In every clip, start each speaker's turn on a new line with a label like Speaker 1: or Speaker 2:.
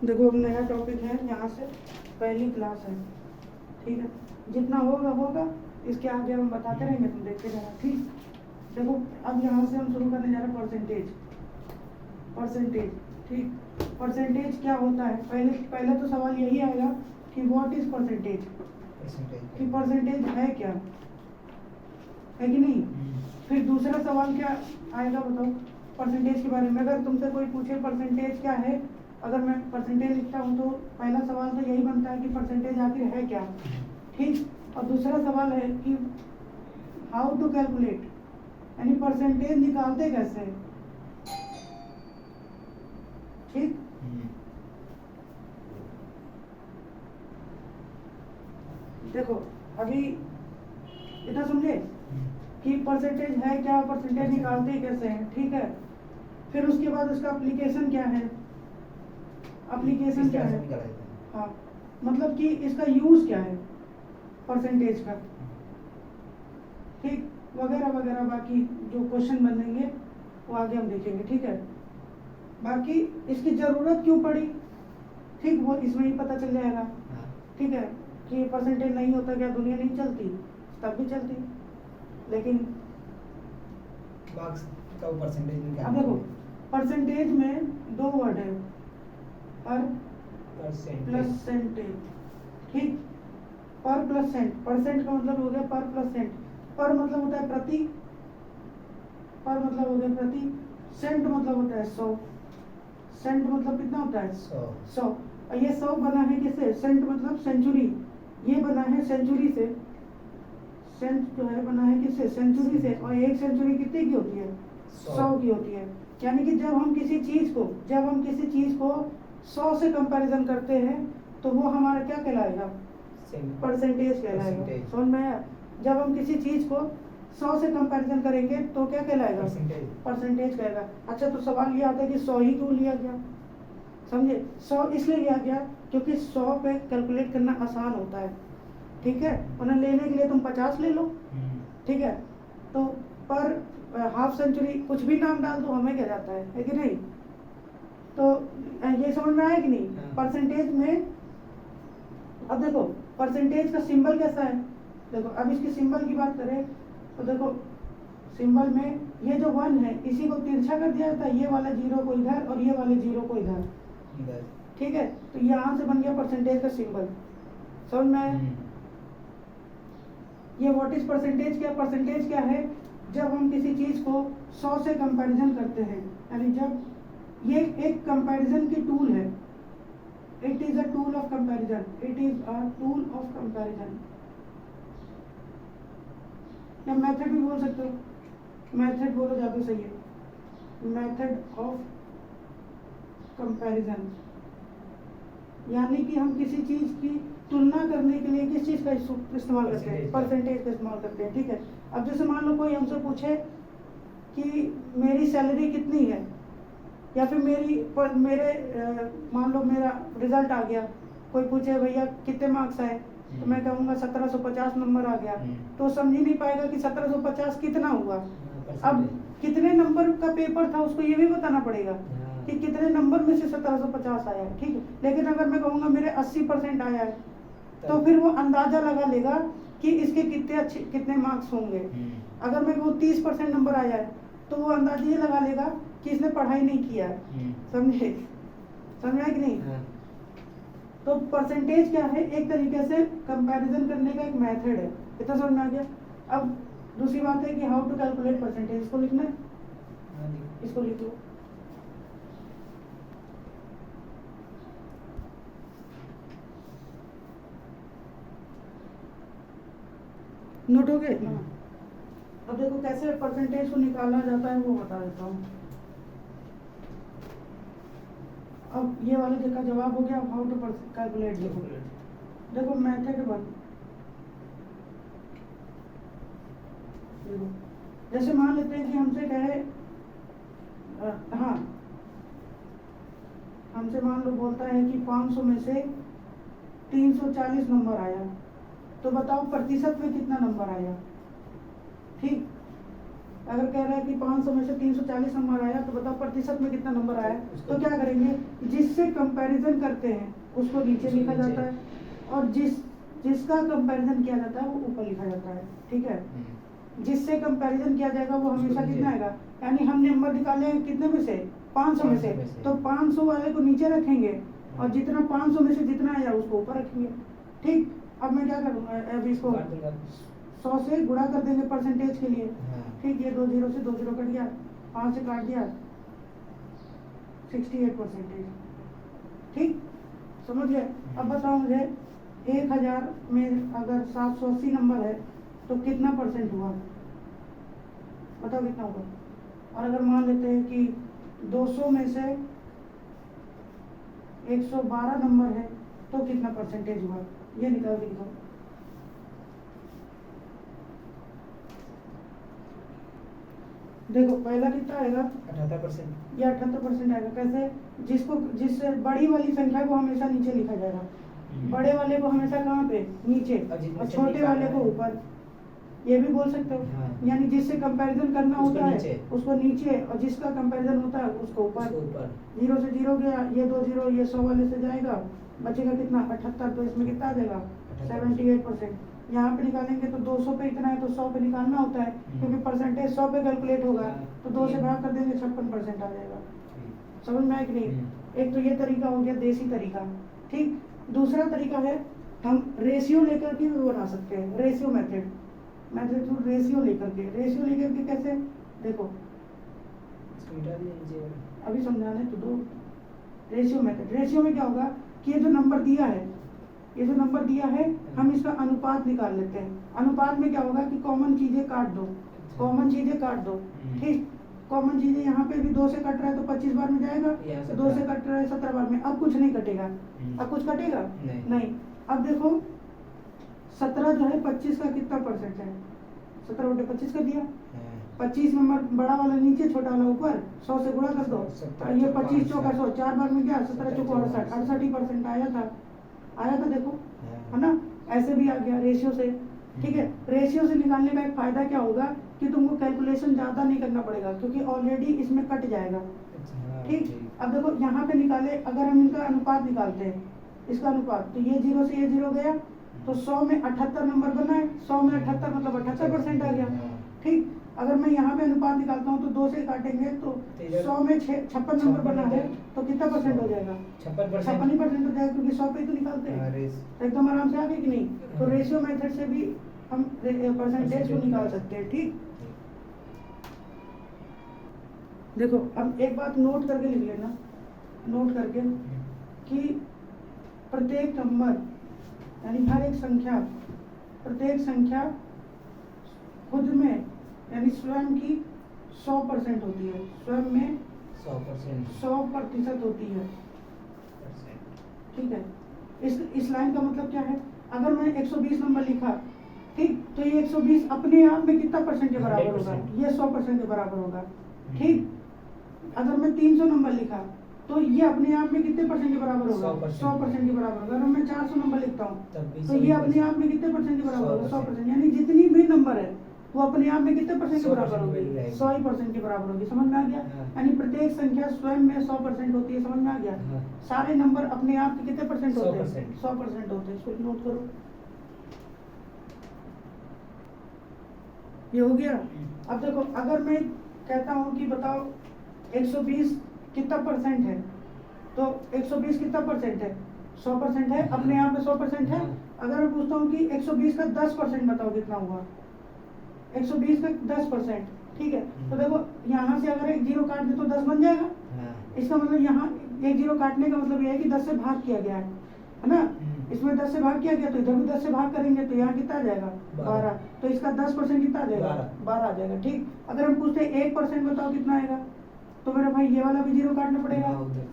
Speaker 1: देखो अब नया टॉपिक है, यहाँ से पहली क्लास है, ठीक है। जितना होगा होगा, इसके आगे हम बताते रहेंगे, तुम देखते रहना, ठीक। देखो अब यहाँ से हम शुरू करने जा रहे हैं परसेंटेज। परसेंटेज, ठीक। परसेंटेज क्या होता है, पहले तो सवाल यही आएगा कि व्हाट इज परसेंटेज, कि परसेंटेज है क्या, है कि नहीं। फिर दूसरा सवाल क्या आएगा बताओ परसेंटेज के बारे में। अगर तुमसे कोई पूछे परसेंटेज क्या है, अगर मैं परसेंटेज लिखता हूँ तो पहला सवाल तो यही बनता है कि परसेंटेज आखिर है क्या, ठीक। और दूसरा सवाल है कि हाउ टू कैलकुलेट, यानी परसेंटेज निकालते कैसे, ठीक। देखो अभी इतना समझे कि परसेंटेज है क्या, परसेंटेज निकालते कैसे हैं, ठीक है। फिर उसके बाद उसका एप्लीकेशन क्या है, एप्लीकेशन क्या है, हाँ, मतलब कि इसका यूज क्या है परसेंटेज का, ठीक, वगैरह वगैरह। बाकी जो क्वेश्चन बनेंगे वो आगे हम देखेंगे, ठीक है। बाकी इसकी जरूरत क्यों पड़ी, ठीक, वो इसमें ही पता चल जाएगा, ठीक है। कि परसेंटेज नहीं होता क्या दुनिया नहीं चलती, तब भी चलती, लेकिन
Speaker 2: मार्क्स का वो परसेंटेज में क्या।
Speaker 1: अब देखो परसेंटेज में दो वर्ड है, पर प्लस सेंटेज, ठीक। पर प्लस सेंट, परसेंट का मतलब हो गया पर प्लस सेंट। पर मतलब होता है प्रति, पर मतलब हो गया प्रति, सेंट मतलब होता है 100, सेंट मतलब कितना होता है 100। और ये 100 बना है किससे, सेंट मतलब सेंचुरी, ये बना है सेंचुरी से, सेंट जो है बना है किससे, सेंचुरी से। और एक सेंचुरी कितने की होती है, 100 की होती है। यानी कि जब हम किसी चीज को 100 से कंपैरिजन करते हैं तो वो हमारा क्या कहलाएगा, परसेंटेज कहलाएगा, समझ में आया। जब हम किसी चीज को 100 से कंपैरिजन करेंगे तो क्या कहलाएगा, परसेंटेज कहेगा। अच्छा तो सवाल ये आता है कि 100 ही क्यों लिया गया, समझे। 100 इसलिए लिया गया क्योंकि 100 पे कैलकुलेट करना आसान होता है, ठीक है। उन्हें लेने के लिए तुम 50 ले लो, ठीक है। तो पर हाफ सेंचुरी कुछ भी नाम डाल दो हमें क्या जाता है कि नहीं। तो ये समझ में आया कि नहीं परसेंटेज में। अब देखो परसेंटेज का सिंबल कैसा है, देखो अब इसके सिंबल की बात करें तो देखो सिंबल में ये जो 1 है इसी को तिरछा कर दिया जाता है, ये वाला 0 को इधर और ये वाले 0 को इधर, ठीक है। तो यहाँ से बन गया परसेंटेज का सिंबल, समझ में आया। ये व्हाट इज परसेंटेज क्या, परसेंटेज क्या है, जब हम किसी चीज को 100 से कंपैरिजन करते हैं, यानी जब ये एक कंपैरिजन की टूल है, it is a tool of comparison, it is a tool of comparison, या मेथड भी बोल सकते हो, मेथड बोलो ज्यादा सही है, मेथड ऑफ कंपैरिजन। यानी कि हम किसी चीज की तुलना करने के लिए किस चीज का इस्तेमाल करते हैं, परसेंटेज का इस्तेमाल करते हैं, ठीक है। अब जैसे मान लो कोई हमसे पूछे कि मेरी सैलरी कितनी है, या फिर मेरे मान लो मेरा रिजल्ट आ गया, कोई पूछे भैया कितने मार्क्स आए, तो मैं कहूँगा 1750 नंबर आ गया, तो समझ ही नहीं पाएगा कि 1750 कितना हुआ। अब कितने नंबर का पेपर था उसको ये भी बताना पड़ेगा कि कितने नंबर में से 1750 आया है, ठीक है। लेकिन अगर मैं कहूँगा मेरे 80% आया है, तो फिर वो अंदाजा लगा लेगा कि इसके कितने मार्क्स होंगे। अगर मैं कहूँ 30% नंबर आया है तो वो अंदाजा ये लगा लेगा कि इसने पढ़ाई नहीं किया है, समझे, समझा कि नहीं। तो परसेंटेज क्या है, एक तरीके से कंपैरिजन करने का एक मेथड है, इतना समझ में आ गया। अब दूसरी बात है कि हाउ टू कैलकुलेट परसेंटेज, इसको लिखना है, इसको लिख लो। नोट हो गए। अब देखो कैसे परसेंटेज को निकाला जाता है वो बता देता हूँ। अब ये वाले का जवाब हो गया, हाउ टू कैलकुलेट। देखो मेथड 1, देखो जैसे मान लेते हैं कि हमसे कहे हाँ, हमसे मान लो बोलता है कि 500 में से 340 नंबर आया, तो बताओ प्रतिशत में कितना नंबर आया, ठीक। अगर कह रहा है कि 500 में से 340 नंबर आया, तो बताओ प्रतिशत में कितना नंबर आया। तो क्या करेंगे, जिससे कंपैरिजन करते हैं उसको नीचे लिखा जाता है, और जिसका कंपैरिजन किया जाता है वो ऊपर लिखा जाता है। ठीक है, जिससे कंपैरिजन किया जाएगा वो हमेशा कितना आएगा, यानी हम नंबर निकाले हैं कितने में से, 500 में से, तो 500 वाले को नीचे रखेंगे और जितना 500 में से जितना आया उसको ऊपर रखेंगे। ठीक, अब मैं क्या करूँगा, अब इसको 100 से गुणा कर देंगे परसेंटेज के लिए। ठीक, ये 2 जीरो से 2 जीरो कट गया, 5 से काट दिया, 68%। ठीक, समझ गए। अब बताओ मुझे 1000 में अगर 780 नंबर है तो कितना परसेंट हुआ, बताओ कितना होगा। और अगर मान लेते हैं कि 200 में से 112 नंबर है तो कितना परसेंटेज हुआ, ये निकाल के दिखाओ। देखो पहला कितना आएगा,
Speaker 2: 78%।
Speaker 1: ये 78% आएगा। कैसे, जिससे बड़ी वाली संख्या को हमेशा नीचे लिखा जाएगा, बड़े वाले को हमेशा कहाँ पे, नीचे, और छोटे वाले को ऊपर। ये भी बोल सकते हो।
Speaker 2: हाँ।
Speaker 1: यानी जिससे कंपैरिजन करना
Speaker 2: उसको
Speaker 1: होता है
Speaker 2: नीचे।
Speaker 1: उसको नीचे, और जिसका कंपैरिजन होता है उसको ऊपर। 0 से 0 गया, ये 2 जीरो, ये 100 वाले से जाएगा, बचेगा कितना, 78। तो इसमें कितना आ जाएगा, 78%। यहाँ पे निकालेंगे तो 200 पे इतना है तो 100 पे निकालना होता है, क्योंकि परसेंटेज 100 पे कैलकुलेट होगा, तो 2 से भाग कर देंगे, 56% आ जाएगा। समझ में आया कि नहीं। एक तो ये तरीका हो गया देसी तरीका। ठीक, दूसरा तरीका है हम रेशियो लेकर के भी बना सकते हैं, रेशियो मेथड। रेशियो लेकर के कैसे, देखो अभी समझाने तो दो। रेशियो मेथड, रेशियो में क्या होगा कि ये जो नंबर दिया है, हम इसका अनुपात निकाल लेते हैं। अनुपात में क्या होगा कि कॉमन चीजें काट दो। ठीक, कॉमन चीजें यहाँ पे भी 2 से कट रहा है तो 25 बार में जाएगा, 2 से कट रहा है 17 बार में। अब कुछ नहीं कटेगा, अब कुछ कटेगा नहीं। अब देखो 17 जो है 25 का कितना परसेंट है, 17/25 कर दिया। 25 नंबर बड़ा वाला नीचे, छोटा वाला ऊपर, 100 से गुणा कर दो, और ये 25 चौका 100, 4 बार में गया, 17 चौका 68% आया था। देखो, है ना, ऐसे भी आ गया रेशियो से। ठीक है, रेशियो से निकालने का एक फायदा क्या होगा कि तुमको कैलकुलेशन ज्यादा नहीं करना पड़ेगा, क्योंकि ऑलरेडी इसमें कट जाएगा। ठीक, अब देखो यहाँ पे निकाले, अगर हम इनका अनुपात निकालते हैं, इसका अनुपात, तो ये 0 से ये 0 गया, तो 100 में 78 नंबर बना है, 100 में 78 मतलब 78% आ गया। ठीक, अगर मैं यहाँ पे अनुपात निकालता हूँ तो 2 से काटेंगे तो 100 में 56 नंबर बना है, तो कितना परसेंट हो जाएगा, 56% हो जाएगा, क्योंकि 100 पे तो निकालते हैं। तो एकदम आराम से आ गए कि नहीं। तो रेशियो मेथड से भी हम परसेंटेज को निकाल सकते हैं। ठीक, देखो अब एक बात नोट करके लिख लेना, नोट करके कि प्रत्येक नंबर यानी हर एक संख्या, प्रत्येक संख्या खुद में यानी स्वयं की 100% होती है, स्वयं में 100% होती है। ठीक है, इस लाइन का मतलब क्या है, अगर मैंने 120 नंबर लिखा, ठीक, तो ये 120 अपने आप में कितना परसेंट के बराबर होगा, ये 100% के बराबर होगा। ठीक, अगर मैं 300 नंबर लिखा तो ये अपने आप में कितने परसेंट के बराबर होगा, 100% के बराबर होगा। अगर मैं 400 नंबर लिखता हूँ तो ये अपने आप में कितने परसेंट के बराबर होगा, 100%। यानी जितनी भी नंबर है वो अपने आप में कितने परसेंट के बराबर होगी, 100% के बराबर होगी। समझ में आ गया। यानी प्रत्येक संख्या स्वयं में 100% होती है। समझ में आ गया। सारे नंबर अपने आप के कितने परसेंट होते हैं, 100% होते हैं। इसको नोट करो, ये हो गया। अब देखो अगर मैं कहता हूँ कि बताओ 120 कितना परसेंट है, तो 120 कितना परसेंट है, 100% है, अपने आप में 100% है। अगर मैं पूछता हूँ कि 120 का 10% बताओ कितना हुआ, 120 का 10%, ठीक है। तो देखो यहाँ से अगर एक जीरो काट दे तो 10 बन जाएगा। इसका मतलब यहाँ एक जीरो काटने का मतलब यह है कि 10 से भाग किया गया है ना। इसमें 10 से भाग किया गया तो इधर भी 10 से भाग करेंगे तो यहाँ कितना आ जाएगा, 12। तो इसका 10% कितना आ जाएगा, 12 आ जाएगा। ठीक, अगर हम पूछते हैं 1% बताओ कितना आएगा, तो मेरा भाई ये वाला भी जीरो काटना पड़ेगा।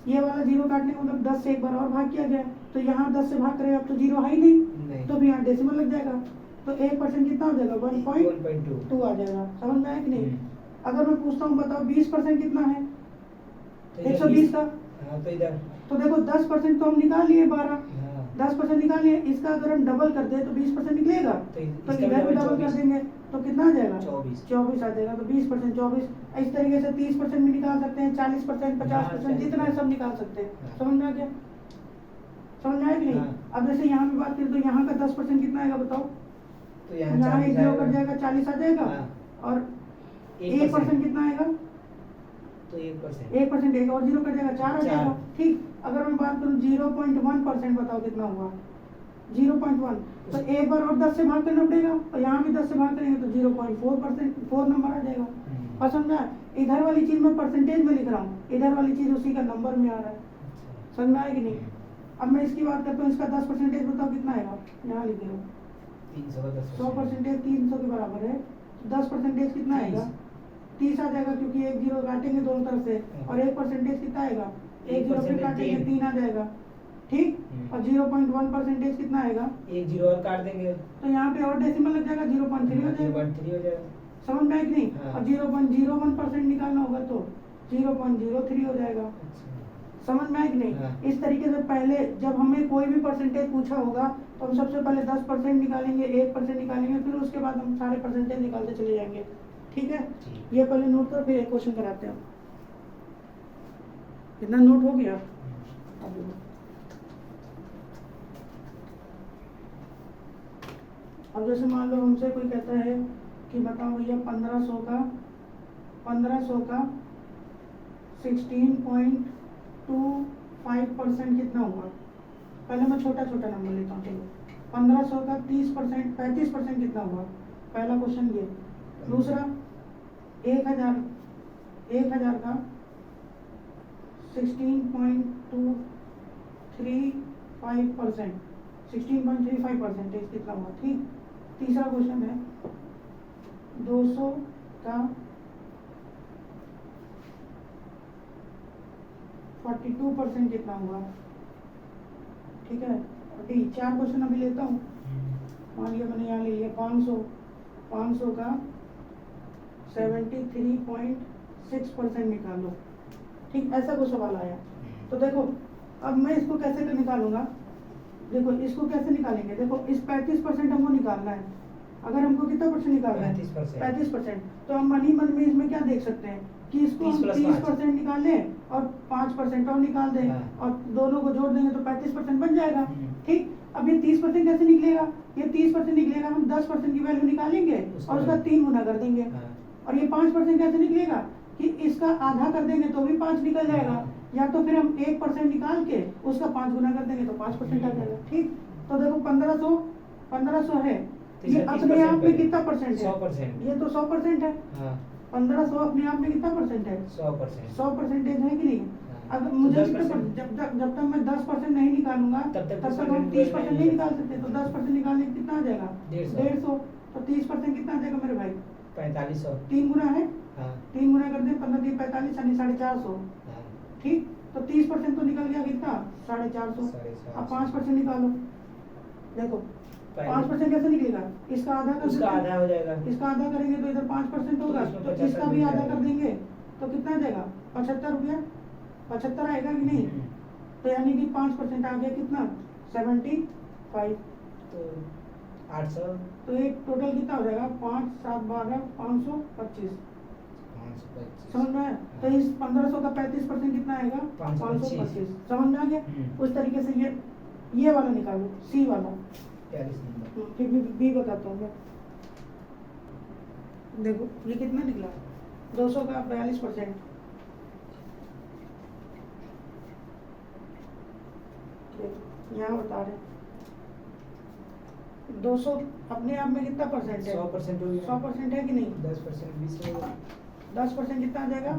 Speaker 1: ये वाला जीरो काटने का मतलब 10 से एक बार और भाग किया गया, तो यहाँ 10 से भाग करेगा अब तो जीरो है ही नहीं, तो भी यहाँ डेसिमल लग जाएगा। तो 1% कितना हो जाएगा, 1.2 आ जाएगा। समझ में आया कि नहीं। अगर मैं पूछता हूँ बताओ 20% कितना है, 120 का, तो देखो 10% तो हम निकाल लिए, 12 10% निकाल लिए। इसका अगर हम डबल कर दे तो 20% निकलेगा, तो इधर भी डबल कर देंगे तो कितना आ जाएगा
Speaker 2: 24
Speaker 1: 24 आ जाएगा। तो 20% 24, इस तरीके से 30% भी निकाल सकते हैं, 40%, 50%, जितना है सब निकाल सकते हैं।
Speaker 2: हाँ।
Speaker 1: समझ में आ गया? समझ में आया कि नहीं?
Speaker 2: हाँ।
Speaker 1: अब जैसे यहाँ पे बात करें तो यहाँ का 10% कितना आएगा बताओ?
Speaker 2: तो यहाँ
Speaker 1: यहाँ
Speaker 2: 40
Speaker 1: एक जीरो कट जाएगा, 40 आ जाएगा।
Speaker 2: हाँ।
Speaker 1: और
Speaker 2: 1%
Speaker 1: 1% कितना आएगा?
Speaker 2: तो 1%
Speaker 1: 1% एक और जीरो कट जाएगा, 4 आ
Speaker 2: चार।
Speaker 1: जाएगा। ठीक, अगर मैं बात करूँ 0.1% बताओ कितना हुआ? 0.1, तो एक बार और 10 से भाग करना पड़ेगा, और यहाँ भी 10 से भाग करेंगे तो 0.4%, 4 नंबर आ जाएगा। और समझा? इधर वाली चीज मैं परसेंटेज में लिख रहा हूँ, इधर वाली चीज उसी का नंबर में आ रहा है। समझ में आया कि नहीं? अब मैं इसकी बात करता हूँ, इसका 10% बताओ कितना आएगा? यहाँ लिख दो 100% 300 के बराबर है। 10% कितना आएगा? 30 आ जाएगा, क्योंकि एक जीरो काटेंगे दोनों तरफ से। और 1% कितना आएगा? एक जीरो फिर काटेंगे 3 आ जाएगा। ठीक, और 0.1% कितना आएगा?
Speaker 2: एक जीरो और काट देंगे
Speaker 1: तो यहाँ पे और डेसिमल लग जाएगा, 0.3 हो जाएगा।
Speaker 2: 0.3 हो जाएगा।
Speaker 1: समझ में आया कि नहीं?
Speaker 2: हाँ।
Speaker 1: और 0.01% निकालना होगा तो 0.03 हो जाएगा। समझ में आया कि नहीं?
Speaker 2: हाँ।
Speaker 1: इस तरीके से पहले जब हमें कोई भी परसेंटेज पूछा होगा तो हम सबसे पहले 10% निकालेंगे, 1% निकालेंगे, फिर उसके बाद हम सारे परसेंटेज निकालते चले जाएंगे। ठीक है?
Speaker 2: ठीक।
Speaker 1: ये पहले नोट करो, फिर एक क्वेश्चन कराते हैं। इतना नोट हो गया? अब देखो। अब जैसे मान लो हमसे कोई कहता है कि बताओ भैया 1500 का 16.25% कितना हुआ? पहले मैं छोटा छोटा नंबर लेता हूँ। चलो, 1500 का 30%, 35% कितना हुआ? पहला क्वेश्चन ये। दूसरा, 1000 का 16.35%, 16.35% कितना हुआ? ठीक। तीसरा क्वेश्चन है 200 का 42% कितना हुआ? ठीक है। डी, 4 क्वेश्चन अभी लेता हूँ। मान लिया मैंने यहाँ ले लिया 500 का 73.6% निकालो। ठीक, ऐसा कोई सवाल आया तो देखो, अब मैं इसको कैसे निकालूंगा? देखो, इसको कैसे निकालेंगे? देखो, इस 35% हमको निकालना है। अगर हमको कितना परसेंट निकालना है? 35%। तो हम मन ही मन में इसमें क्या देख सकते हैं कि इसको हम 30% निकालें और 5% और निकाल दें, और दोनों को जोड़ देंगे तो 35% बन जाएगा। ठीक, अब ये 30% कैसे निकलेगा? ये 30% निकलेगा, हम 10% की वैल्यू निकालेंगे और उसका 3 गुना कर देंगे। और ये 5% कैसे निकलेगा कि इसका आधा कर देंगे तो भी 5 निकल जाएगा, या तो फिर हम 1% निकाल के उसका 5 गुना कर देंगे तो 5% आ जाएगा। ठीक, तो देखो 1500 है, ये अपने आप में कितना परसेंट है?
Speaker 2: 100%।
Speaker 1: ये तो 100% है। 1500 अपने आप में कितना परसेंट है? 100% है कि नहीं? अगर मुझे जब तक मैं 10% नहीं निकालूंगा तब तक हम 30% नहीं निकाल सकते। तो 10% निकालने में कितना आ जाएगा? 150। तो 30% कितना आ जाएगा मेरे भाई?
Speaker 2: 4500।
Speaker 1: 3 गुना है। 3 गुना कर दे, 15 3 45 यानी 450। ठीक, तो 30% तो निकल गया कितना? 450। अब 5% निकालो। देखो 5% कैसे निकलेगा? इसका आधा कर
Speaker 2: उसका आधा हो जाएगा।
Speaker 1: इसका आधा करेंगे तो इधर 5% होगा, तो इसका भी आधा कर देंगे तो कितना आ जाएगा? 75 रुपया। 75 आएगा कि नहीं? तो यानी कि 5% आ गया कितना? 75।
Speaker 2: तो 800।
Speaker 1: तो एक टोटल कितना हो जाएगा? 5 7 12 525। समझ में आया? तो इस 1500 का 35% कितना आएगा? 525। समझ में आ गया? उस तरीके से ये वाला निकालो, सी वाला।
Speaker 2: 42 नंबर।
Speaker 1: फिर बी बताता हूँ मैं। देखो ये कितना निकला? 200 का 42%। यहाँ बता रहे 200 अपने आप में कितना परसेंट है?
Speaker 2: 100% हो गया।
Speaker 1: 100% है कि नहीं?
Speaker 2: 10% 20 हो गया।
Speaker 1: 10% कितना आ जाएगा?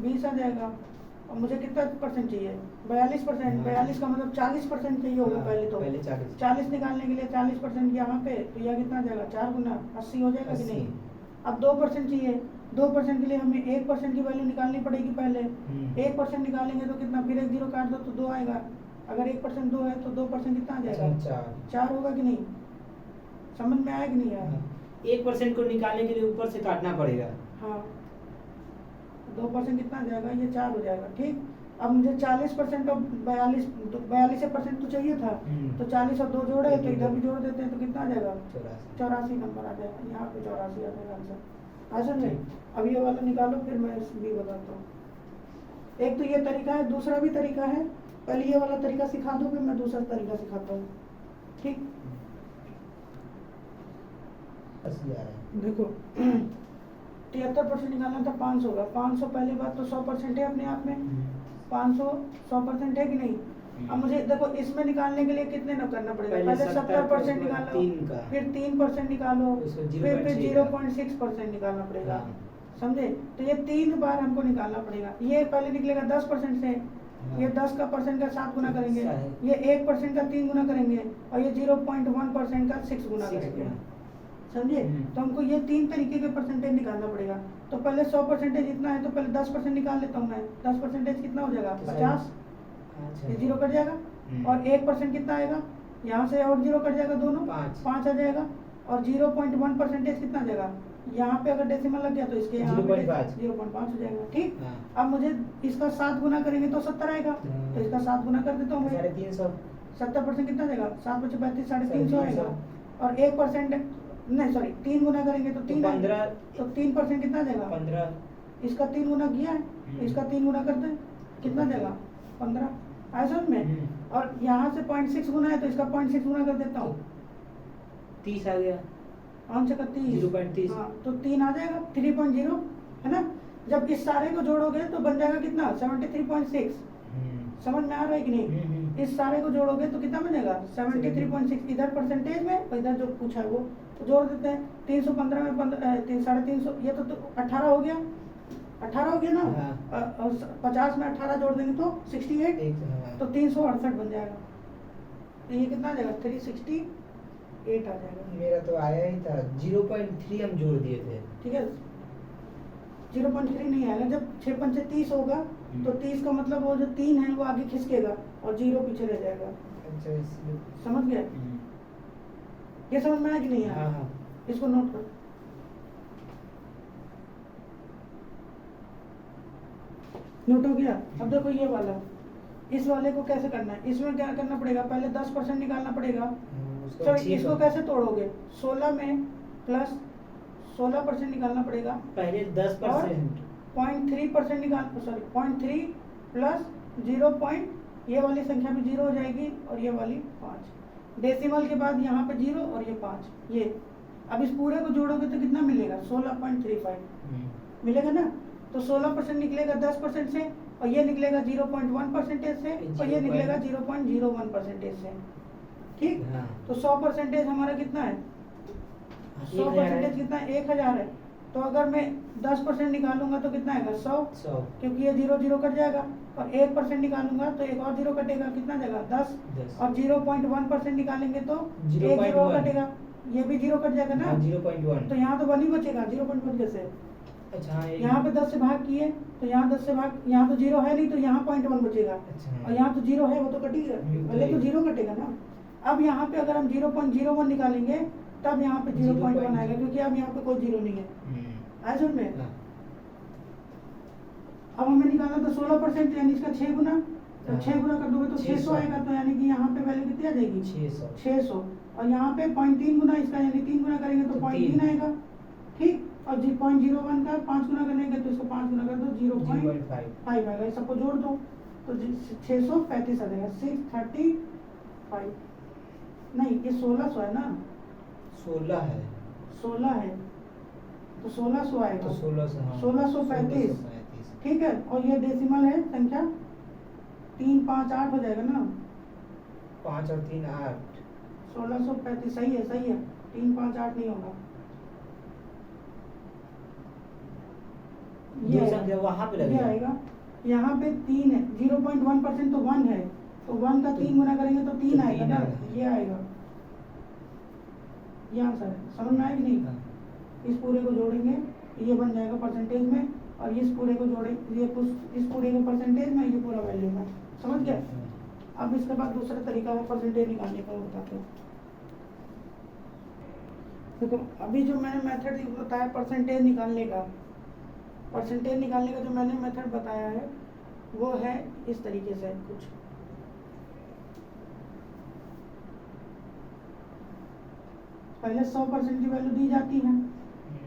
Speaker 1: 20 आ जाएगा। और मुझे कितना परसेंट चाहिए? 42%। 42 का मतलब 40% चाहिए होगा पहले तो। 40 निकालने के लिए 40% यहाँ पे, तो यह कितना आ जाएगा? 4 गुना 80 हो जाएगा कि नहीं? अब 2% चाहिए। 2% के लिए हमें 1% की वैल्यू निकालनी पड़ेगी पहले। 1% निकालेंगे तो कितना? फिर 1 जीरो काट दो तो 2 आएगा। अगर 1% 2 है तो 2% कितना आ जाएगा? 4 होगा कि नहीं? समझ में आया कि नहीं आया?
Speaker 2: 1% को निकालने के लिए ऊपर से काटना पड़ेगा।
Speaker 1: हाँ, 2% कितना आ जाएगा? ये 4 हो जाएगा। ठीक, अब मुझे 40% और 42% तो चाहिए था, तो 40 और 2 जोड़े तो इधर भी जोड़ देते हैं तो कितना आ जाएगा, 84 नंबर आ जाएगा। यहाँ पे 84 आ जाएगा आंसर। आंसर नहीं, अब ये वाला निकालो फिर मैं भी बताता हूँ। एक तो ये तरीका है, दूसरा भी तरीका है। पहले ये वाला तरीका सिखा दो फिर मैं दूसरा तरीका सिखाता हूँ, ठीक। देखो 73% निकालना था 500 का, 500 पहली बात तो 100% है अपने आप में, 500 100% है कि नहीं। अब मुझे देखो इसमें निकालने के लिए कितने न करना पड़ेगा, पहले 70% निकालो, फिर 3% निकालो, फिर 0.6% निकालना पड़ेगा, समझे। तो ये 3 बार हमको निकालना पड़ेगा। ये पहले निकलेगा 10% से, ये 10 का परसेंट का 7 गुना करेंगे, ये 1% का 3 गुना करेंगे, और ये 0.1% का 6 गुना करेंगे, समझे। तो हमको ये 3 तरीके के परसेंटेज निकालना पड़ेगा। तो पहले 100% इतना है तो पहले 10% निकाल लेता हूँ मैं। 10% कितना हो जाएगा, 50, ये 0 कट जाएगा, और 1% कितना आएगा, यहाँ से और 0 कट जाएगा, दोनों 5 आ जाएगा, और 0.1% कितना आ जाएगा, यहाँ पे अगर डेसिमल लग गया तो इसके यहाँ 0.5 हो जाएगा, ठीक। अब मुझे इसका 7 गुना करेंगे तो 70 आएगा, तो इसका 7 गुना कर देता हूँ मैं, 350। 70% कितना जाएगा, 7 बचे 35, 350 आएगा, और 1% नहीं सॉरी 3 गुना करेंगे तो 3 15, तो 3% कितना जाएगा, 15। इसका 3 गुना किया है, इसका 3 गुना कर दे, कितना जाएगा, 15, ऐसा में। और यहाँ से 0.6 गुना है तो इसका 0.6 गुना कर देता हूँ,
Speaker 2: 30 आ गया,
Speaker 1: 5 का 30,
Speaker 2: 0.30,
Speaker 1: हाँ तो 3 आ जाएगा, 3.0 है ना। जब इस सारे को जोड़ोगे तो बन जाएगा कितना, 73.6। समझ में आ रहा है कि नहीं। इस सारे को जोड़ोगे तो कितना बनेगा, 73.6। इधर परसेंटेज में और इधर जो पूछा है वो तो जोड़ देते हैं। 315 में 350, ये तो 18 हो गया, 18 हो गया ना। और 50 में 18 जोड़ देंगे तो 68, तो 368 बन जाएगा। तो ये कितना आ जाएगा, 368 आ जाएगा।
Speaker 2: मेरा तो आया ही था, 0.3 हम जोड़ दिए थे,
Speaker 1: ठीक है। 0.3 नहीं आएगा, जब 6 पंचे 30 होगा तो 30 का मतलब वो जो 3 है वो आगे खिसकेगा और 0 पीछे रह जाएगा।
Speaker 2: अच्छा,
Speaker 1: समझ गया, ये समझ में आया कि नहीं आया।
Speaker 2: हाँ।
Speaker 1: इसको नोट करो, नोट हो गया। अब देखो ये वाला, इस वाले को कैसे करना है, इसमें क्या करना पड़ेगा, पहले 10% निकालना पड़ेगा। सॉरी, इसको कैसे तोड़ोगे, 16 में प्लस 16% निकालना पड़ेगा,
Speaker 2: पहले 10%,
Speaker 1: 0.3% निकाल, सॉरी 0.3 प्लस 0. ये वाली संख्या भी 0 हो जाएगी और ये वाली 5, डेसिमल के बाद यहाँ पे 0 और ये 5, ये। अब इस पूरे को जोड़ोगे तो कितना मिलेगा, 16.35 मिलेगा ना। तो 16% निकलेगा 10% से, और ये निकलेगा 0.1% से, और ये निकलेगा 0.01% से, ठीक। तो 100% हमारा कितना है, 100% कितना है, 1000 है। तो अगर मैं 10% निकालूंगा तो कितना आएगा, 100, क्योंकि ये 0 0 कट जाएगा, और 1% निकालूंगा तो एक और 0 कटेगा, कितना जाएगा, 10, और 0.1% निकालेंगे तो 1 0 कटेगा, ये भी 0 कट जाएगा ना,
Speaker 2: 0.1,
Speaker 1: तो यहाँ तो 1 ही बचेगा, 0.1 कैसे।
Speaker 2: अच्छा,
Speaker 1: यहाँ पे 10 से भाग किए तो यहाँ 10 से भाग, यहाँ तो 0 है नहीं तो यहाँ 0.1 बचेगा, और यहाँ तो 0 है वो तो कटेगा, पहले तो 0 कटेगा ना। अब यहाँ पे अगर हम 0.01 निकालेंगे तब यहाँ पे 0.1 आएगा, क्योंकि अब यहाँ पे कोई 0 नहीं है, ऐसा में। अब हमें निकालना तो 16%, यानी इसका 6 गुना, तो 6 गुना कर दोगे तो 600 आएगा, तो यानी कि यहाँ पे वैल्यू कितनी आ जाएगी, 600। और यहाँ पे 0.3 गुना इसका, यानी 3 गुना करेंगे तो 0.3 आएगा, ठीक। और 0.01 का 5 गुना करेंगे तो इसको 5 गुना कर दो, 0.5 आएगा, ये सबको जोड़ दो तो 635 आ जाएगा, 635, नहीं ये 1600 है ना,
Speaker 2: 16 है,
Speaker 1: 16 है तो 1600 आएगा,
Speaker 2: तो
Speaker 1: 1635, ठीक है। और ये डेसिमल है संख्या, 3 5 8 हो जाएगा ना,
Speaker 2: 5 और 3 8,
Speaker 1: 1635 सही है, सही है, 3 5 8 नहीं होगा, ये संख्या वहाँ पे लगेगा, आएगा। यहाँ पे 3 है, 0.1% तो 1 है, तो 1 का 3 गुना करेंगे तो 3 आएगा ना, ये आएगा, ये आंसर है। समझ में आया कि नहीं। इस पूरे को जोड़ेंगे ये बन जाएगा परसेंटेज में, और इस पूरे को जोड़े ये इस पूरे को परसेंटेज में, ये पूरा वैल्यू में, समझ गए। अब इसके बाद दूसरा तरीका है परसेंटेज निकालने का, बताते हैं। देखो अभी जो मैंने मेथड बताया परसेंटेज निकालने का, जो मैंने मेथड बताया है वो है इस तरीके से कुछ। पहले 100% की वैल्यू दी जाती है,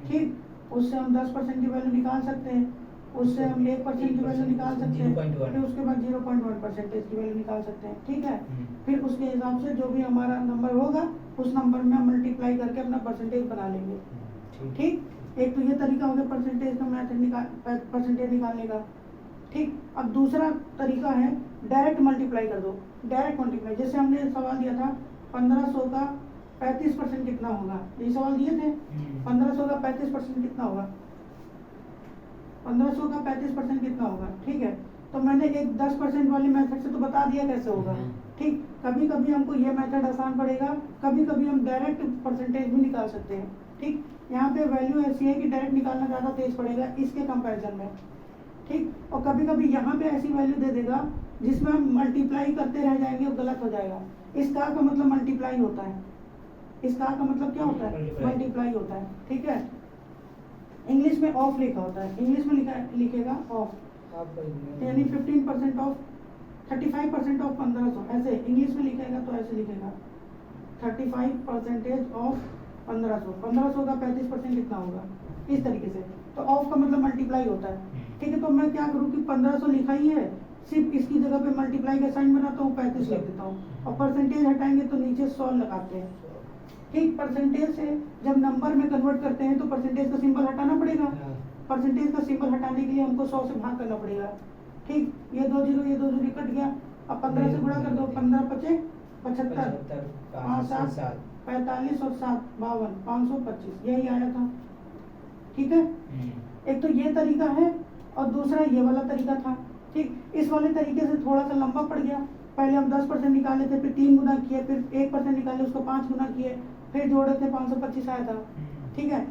Speaker 1: ठीक, उससे हम 10% की वैल्यू निकाल सकते हैं, उससे हम 1% की वैल्यू निकाल सकते हैं,
Speaker 2: 0.1
Speaker 1: फिर उसके बाद 0.1% की वैल्यू निकाल सकते हैं, ठीक है। फिर उसके हिसाब से जो भी हमारा नंबर होगा उस नंबर में हम मल्टीप्लाई करके अपना परसेंटेज बना लेंगे, ठीक। एक तो ये तरीका हो गया परसेंटेज का मेथड परसेंटेज निकालने का, ठीक। अब दूसरा तरीका है डायरेक्ट मल्टीप्लाई कर दो, डायरेक्ट मल्टीप्लाई। जैसे हमने सवाल दिया था 1500 का 35% कितना होगा, ये सवाल दिए थे। 1500 का 35% कितना होगा, 1500 का 35% कितना होगा, ठीक है। तो मैंने एक 10% वाले मेथड से तो बता दिया कैसे होगा, ठीक। कभी कभी हमको ये मेथड आसान पड़ेगा, कभी कभी हम डायरेक्ट परसेंटेज भी निकाल सकते हैं, ठीक। यहाँ पे वैल्यू ऐसी है कि डायरेक्ट निकालना ज़्यादा तेज पड़ेगा इसके कंपैरिजन में, ठीक। और कभी कभी यहाँ पे ऐसी वैल्यू दे देगा जिसमें हम मल्टीप्लाई करते रह जाएंगे, वो गलत हो जाएगा। इस का मतलब मल्टीप्लाई होता है, इस का मतलब क्या होता है, मल्टीप्लाई होता है, ठीक है। इंग्लिश में ऑफ लिखा होता है, इंग्लिश में लिखेगा ऑफ, यानी 15% ऑफ 35% ऑफ 1500, ऐसे इंग्लिश में लिखेगा तो ऐसे लिखेगा 35% ऑफ 1500, 1500 का 35% कितना होगा, इस तरीके से। तो ऑफ का मतलब मल्टीप्लाई होता है, ठीक है। तो मैं क्या करूँ कि 1500 लिखा ही है, सिर्फ इसकी जगह पे मल्टीप्लाई का साइन बनाता हूँ, 35 लिख देता हूँ, और परसेंटेज हटाएंगे तो नीचे 100 लगाते हैं, ठीक। परसेंटेज से जब नंबर में कन्वर्ट करते हैं तो परसेंटेज का सिंबल हटाना पड़ेगा, परसेंटेज का सिंबल हटाने के लिए हमको 100 से भाग करना पड़ेगा, ठीक। ये 2 जीरो कट गया, अब 15 से गुणा कर दो, 15 पचे 75, 5 7 45 और 7 52, 525, यही आया था, ठीक है। एक तो ये तरीका है और दूसरा ये वाला तरीका था, ठीक। इस वाले तरीके से थोड़ा सा लंबा पड़ गया, पहले हम 10% निकाले थे, फिर 3 गुना किए, फिर 1% निकाले, उसको 5 गुना किए, फिर जोड़े थे, 525 आया था, ठीक है।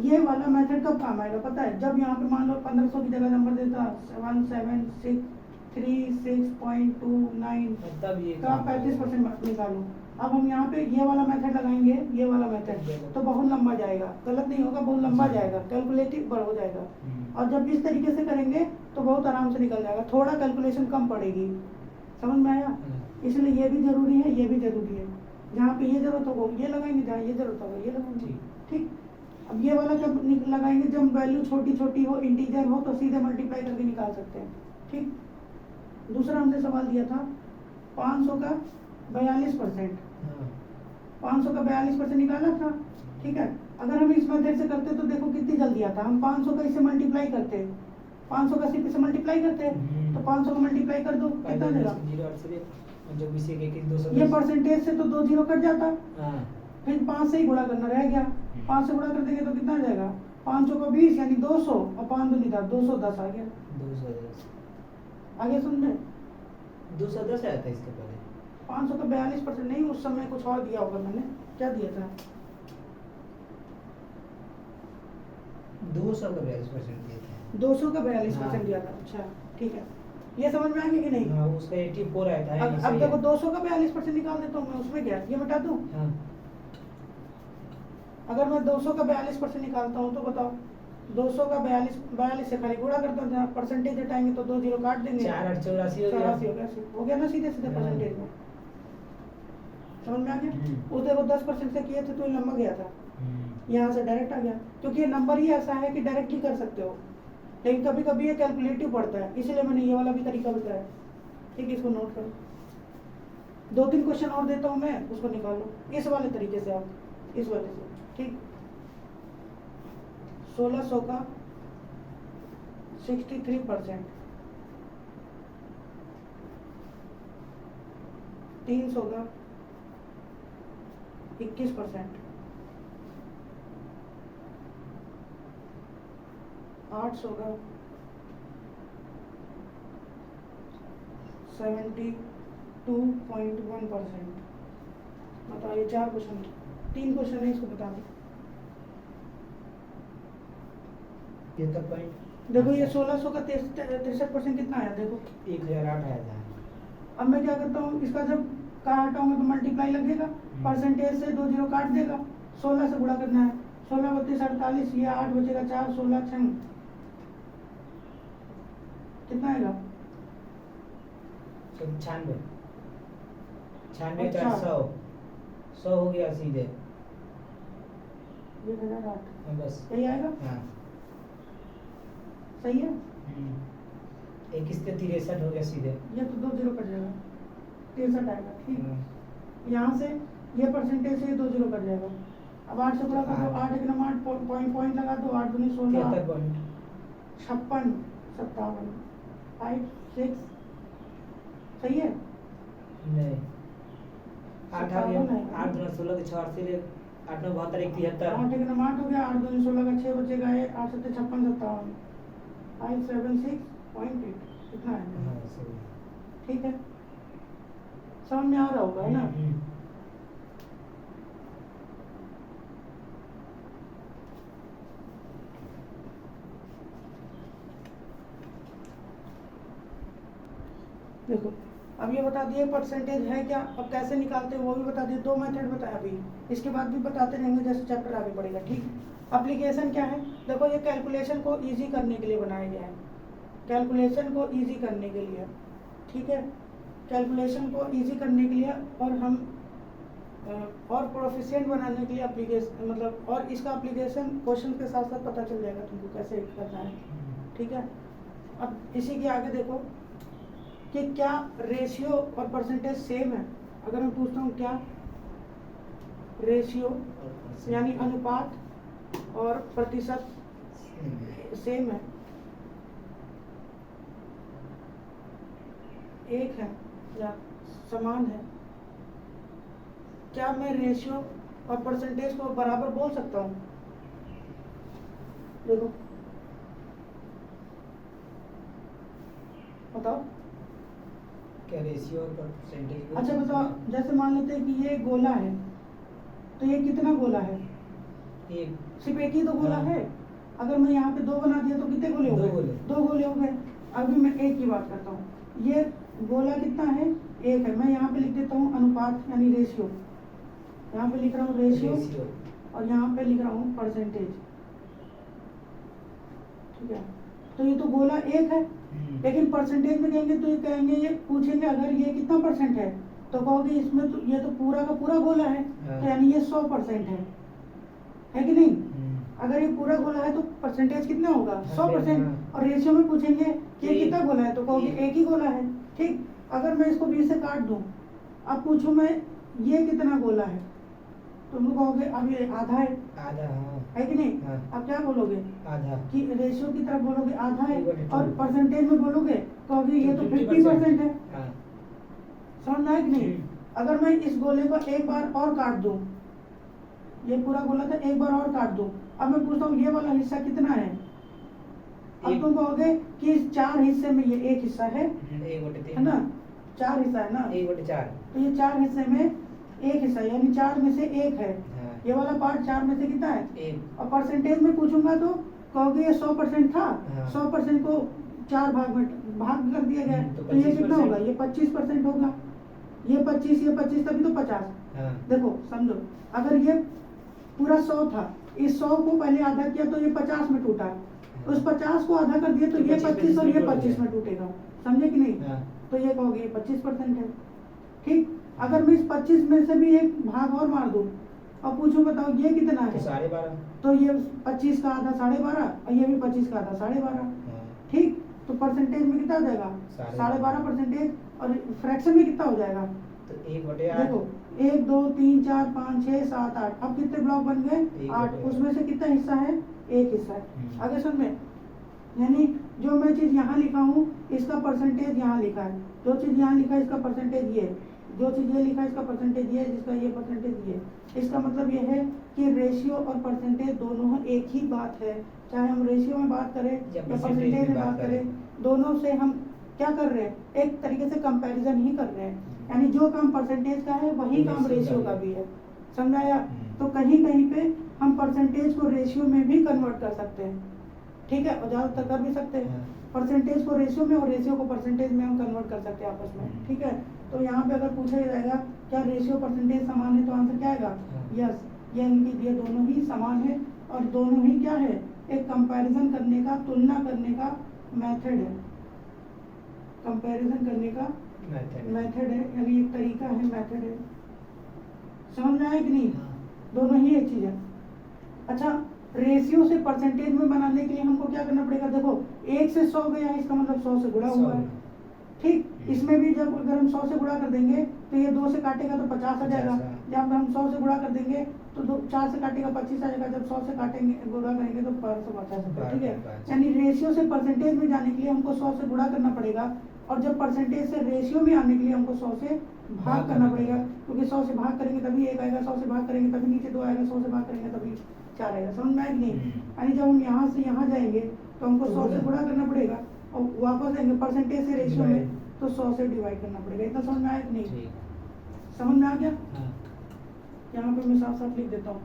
Speaker 1: ये वाला मेथड कब काम आएगा पता है, जब यहाँ पे मान लो 1500 की जगह नंबर देता 1763.29 का 35% निकालो। अब हम यहाँ पे ये वाला मेथड लगाएंगे, ये वाला मेथड, तो बहुत लंबा जाएगा, गलत नहीं होगा, बहुत लंबा जाएगा, कैलकुलेटिव बढ़ हो जाएगा। और जब इस तरीके से करेंगे तो बहुत आराम से निकल जाएगा, थोड़ा कैलकुलेशन कम पड़ेगी, समझ में आया। इसलिए ये भी जरूरी है, ये भी जरूरी है, जहाँ पे ये जरूरत होगा ये लगाएंगे, जहाँ ये जरूरत होगा ये लगाएंगे, ठीक। अब ये वाला जब लगाएंगे जब वैल्यू छोटी छोटी हो, इंटीजर हो, तो सीधे मल्टीप्लाई करके निकाल सकते हैं, ठीक। दूसरा हमने सवाल दिया था 500 का 42%, 500 का 42% निकाला था, ठीक है। अगर हम इस मेथड से करते तो देखो कितनी जल्दी आता, हम 500 का इससे मल्टीप्लाई करते, 500 का सिर्फ इसे मल्टीप्लाई करते, तो 500 का मल्टीप्लाई कर दो, कितना देगा, ये परसेंटेज से तो 2 जीरो कट जाता, फिर 5 से ही गुणा करना रह गया, 5 से गुणा कर देंगे तो कितना आ जाएगा, 500 का 20 यानी 200, और 5 दूनी था 210 आ गया,
Speaker 2: 210
Speaker 1: आगे सुन ले,
Speaker 2: 210 आया था इसके पहले,
Speaker 1: 500 का 42% नहीं, उस समय कुछ और दिया होगा, मैंने क्या दिया था,
Speaker 2: 200 का 42% दिया था,
Speaker 1: 200 का 42% दिया था, अच्छा ठीक है, ये समझ में आ गया कि नहीं।
Speaker 2: हाँ, उसका 84 आया था।
Speaker 1: अब देखो 200 का 42% निकाल देता हूँ मैं, उसमें क्या ये बता दूँ,
Speaker 2: हाँ।
Speaker 1: अगर मैं 200 का 42% निकालता हूँ तो बताओ, 200 का 42 से खाली गुणा करता हूँ, परसेंटेज हटाएंगे तो 2 जीरो काट देंगे,
Speaker 2: 4 8 84
Speaker 1: हो गया ना, सीधे सीधे परसेंटेज में, समझ में आ गया। उस देखो 10% से किए थे तो ये लंबा गया था, यहाँ से डायरेक्ट आ गया, क्योंकि ये नंबर ही ऐसा है कि डायरेक्ट ही कर सकते हो, लेकिन कभी कभी ये कैलकुलेटिव पड़ता है, इसलिए मैंने ये वाला भी तरीका बताया, ठीक है। इसको नोट करो, 2-3 क्वेश्चन और देता हूँ मैं, उसको निकालो इस वाले तरीके से, आप इस वाले से, ठीक। 1600 का 63%, 300 का 21%, 800 का 72.1%। बताओ, ये 4 क्वेश्चन, 3 क्वेश्चन है, इसको बता दो।
Speaker 2: ये तक पॉइंट
Speaker 1: देखो ये 1600 का 63% कितना आया, देखो
Speaker 2: 1008 आया था।
Speaker 1: अब मैं क्या करता हूँ, इसका जब का हटाऊंगा तो मल्टीप्लाई लगेगा, परसेंटेज से 2 जीरो काट देगा, 16 से गुणा करना है, 16 32 48, ये 8 बचेगा 4, 16 6 कितना आएगा
Speaker 2: 96 96
Speaker 1: अच्छा।
Speaker 2: 400 100 हो गया सीधे।
Speaker 1: 1008
Speaker 2: हाँ, बस।
Speaker 1: यही आएगा,
Speaker 2: हाँ।
Speaker 1: सही है।
Speaker 2: 21 से 63 हो गया सीधे।
Speaker 1: ये तो 2 जीरो कट जाएगा, 63 आएगा। ठीक,
Speaker 2: हाँ।
Speaker 1: यहाँ से ये परसेंटेज से 2 जीरो कट जाएगा। अब 8 से बड़ा कर दो, 8 एक नंबर 8 पॉइंट लगा दो, 8 दूनी 16,
Speaker 2: 73 पॉइंट
Speaker 1: 56 57 5 6, सही है।
Speaker 2: नहीं 8 आ गया,
Speaker 1: 57 है।
Speaker 2: 8 दूना 16 के 6 से 8 9 72 73
Speaker 1: 8 एक नंबर 8 हो गया, 8 दूनी 16 का 6 बचेगा, 8 7 56 57 576.8 कितना है।
Speaker 2: हाँ सही।
Speaker 1: ठीक है, समझ में आ रहा होगा, है ना। देखो अब ये बता दिए परसेंटेज है क्या, अब कैसे निकालते हैं वो भी बता दिए, 2 मेथड बताया अभी, इसके बाद भी बताते रहेंगे जैसे चैप्टर आगे बढ़ेगा। ठीक, एप्लीकेशन क्या है, देखो ये कैलकुलेशन को इजी करने के लिए बनाया गया है, कैलकुलेशन को इजी करने के लिए। ठीक है, कैलकुलेशन को इजी करने के लिए और हम और प्रोफिशिएंट बनाने के लिए एप्लीकेशन, मतलब और इसका एप्लीकेशन क्वेश्चन के साथ साथ पता चल जाएगा तुमको कैसे करना है। ठीक है, अब इसी के आगे देखो कि क्या रेशियो और परसेंटेज सेम है। अगर मैं पूछता हूँ क्या रेशियो यानी अनुपात और प्रतिशत सेम है, एक है या समान है, क्या मैं रेशियो और परसेंटेज को बराबर बोल सकता हूँ। देखो बताओ,
Speaker 2: क्या रेशियो और परसेंटेज।
Speaker 1: अच्छा बताओ, जैसे मान लेते हैं कि ये गोला है, तो ये कितना गोला है,
Speaker 2: एक।
Speaker 1: सिर्फ एक ही तो गोला
Speaker 2: हाँ।
Speaker 1: है। अगर मैं यहाँ पे 2 बना दिया तो कितने गोले हो
Speaker 2: दो
Speaker 1: गए,
Speaker 2: गोले।
Speaker 1: 2 गोले हो गए। अभी मैं एक की बात करता हूँ, ये गोला कितना है, एक है। मैं यहाँ पे लिख देता हूँ अनुपात यानी रेशियो, यहाँ पे लिख रहा हूँ रेशियो और यहाँ पे लिख रहा हूँ परसेंटेज। ठीक है, तो ये तो गोला एक है, लेकिन परसेंटेज में कहेंगे तो ये कहेंगे, ये पूछेंगे अगर ये कितना परसेंट है तो कहोगे इसमें तो ये तो पूरा का पूरा गोला है, तो यानी ये 100% है कि नहीं। अगर ये पूरा गोला है तो परसेंटेज कितना होगा, 100%। और रेशियो में पूछेंगे कि ये कितना गोला है तो कहोगे एक ही गोला है। ठीक, अगर मैं इसको 20 से काट दूं, अब पूछूं मैं ये कितना गोला है, तो तुम कहोगे अब ये आधा है,
Speaker 2: आधा। हाँ।
Speaker 1: है कि नहीं।
Speaker 2: हाँ।
Speaker 1: अब क्या बोलोगे,
Speaker 2: आधा
Speaker 1: कि रेशियो की तरफ बोलोगे आधा है,
Speaker 2: 1/2
Speaker 1: और परसेंटेज में बोलोगे कहोगे ये तो 50% है।
Speaker 2: हाँ।
Speaker 1: समझ में आया कि नहीं। अगर मैं इस गोले को एक बार और काट दूं, ये पूरा गोला था, एक बार और काट दूं, अब मैं पूछता हूँ ये वाला हिस्सा कितना है, अब तुम कहोगे कि इस 4 हिस्से में ये एक हिस्सा है
Speaker 2: 1/3
Speaker 1: है ना, 4 हिस्सा है ना,
Speaker 2: 1/4।
Speaker 1: तो ये 4 हिस्से में एक हिस्सा यानी 4 में से एक है।
Speaker 2: हाँ।
Speaker 1: ये वाला पार्ट 4 में से कितना है,
Speaker 2: एक।
Speaker 1: और परसेंटेज में पूछूंगा तो कहोगे ये 100% था।
Speaker 2: हाँ।
Speaker 1: 100% को 4 भाग में भाग कर दिया गया, तो ये कितना होगा, ये 25% होगा। ये 25 तभी तो 50।
Speaker 2: हाँ।
Speaker 1: देखो समझो, अगर ये पूरा 100 था, इस 100 को पहले आधा किया तो ये 50 में टूटा, उस 50 को आधा कर दिया तो ये 25 और ये 25 में टूटेगा, समझे कि नहीं।
Speaker 2: हाँ।
Speaker 1: तो ये कहोगे ये 25% है। ठीक, अगर मैं इस 25 में से भी एक भाग और मार दूं और पूछूं बताओ ये कितना
Speaker 2: तो
Speaker 1: है,
Speaker 2: 12.5।
Speaker 1: तो ये 25 का आधा 12.5 और ये भी 25 का आधा 12.5। ठीक, तो परसेंटेज में कितना हो जाएगा, 12.5%। और फ्रैक्शन में कितना हो जाएगा,
Speaker 2: तो 1/8।
Speaker 1: देखो 1 2 3 4 5 6 7 8, अब कितने ब्लॉक बन गए, 8। उसमें से कितना हिस्सा है, एक हिस्सा है। आगे सुन में, यानी जो मैं चीज यहाँ लिखा हूँ इसका परसेंटेज यहाँ लिखा है, जो चीज यहाँ लिखा है इसका परसेंटेज ये, जो चीज ये लिखा है इसका परसेंटेज ये, जिसका ये परसेंटेज ये। इसका मतलब ये है कि रेशियो और परसेंटेज दोनों एक ही बात है, चाहे हम रेशियो में बात करें या परसेंटेज में बात करें, दोनों से हम क्या कर रहे हैं, एक तरीके से कंपैरिजन ही कर रहे हैं। यानी जो काम परसेंटेज का है वही काम रेशियो का भी है, समझाया। तो कहीं कहीं पे हम परसेंटेज को रेशियो में भी कन्वर्ट कर सकते हैं, ठीक है, और ज़्यादातर कर भी सकते हैं। परसेंटेज को रेशियो में और रेशियो को परसेंटेज में हम कन्वर्ट कर सकते हैं आपस में, ठीक है। तो यहाँ पे अगर पूछा जाएगा क्या रेशियो परसेंटेज समान है, तो आंसर क्या आएगा, यस, ये इनकी ये दोनों ही समान है और दोनों ही क्या है, एक कंपैरिजन करने का, तुलना करने का मेथड है, कंपैरिजन करने का मेथड है, यानी एक तरीका है, मेथड है। समझ में आया कि नहीं?
Speaker 2: हाँ।
Speaker 1: दोनों ही एक चीज है। अच्छा, रेशियो से परसेंटेज में बनाने के लिए हमको क्या करना पड़ेगा? देखो 1 से 100 गया है, इसका मतलब 100 से गुणा हुआ है। ठीक, इसमें भी जब अगर हम 100 से गुणा कर देंगे तो ये 2 से काटेगा तो 50 आ जाएगा। जब हम 100 से गुणा कर देंगे तो 4 से काटेगा 25 आ जाएगा। जब 100 से काटेंगे गुणा करेंगे तो 150। ठीक है, यानी रेशियो से परसेंटेज में जाने के लिए हमको 100 से गुणा करना पड़ेगा, और जब परसेंटेज से रेशियो में आने के लिए हमको 100 से भाग करना पड़ेगा, क्योंकि 100 से भाग करेंगे तभी 1 आएगा, 100 से भाग करेंगे तभी नीचे 2 आएगा, 100 से भाग करेंगे तभी 4 आएगा। समझ में आया कि नहीं? यानी जब हम यहाँ से यहाँ जाएंगे तो हमको 100 से गुणा करना पड़ेगा, और वापस आएंगे परसेंटेज से रेशियो में तो 100 से डिवाइड करना पड़ेगा। इतना समझ में आया कि नहीं? समझ में आ गया? यहाँ पे मैं साफ साफ लिख देता हूँ,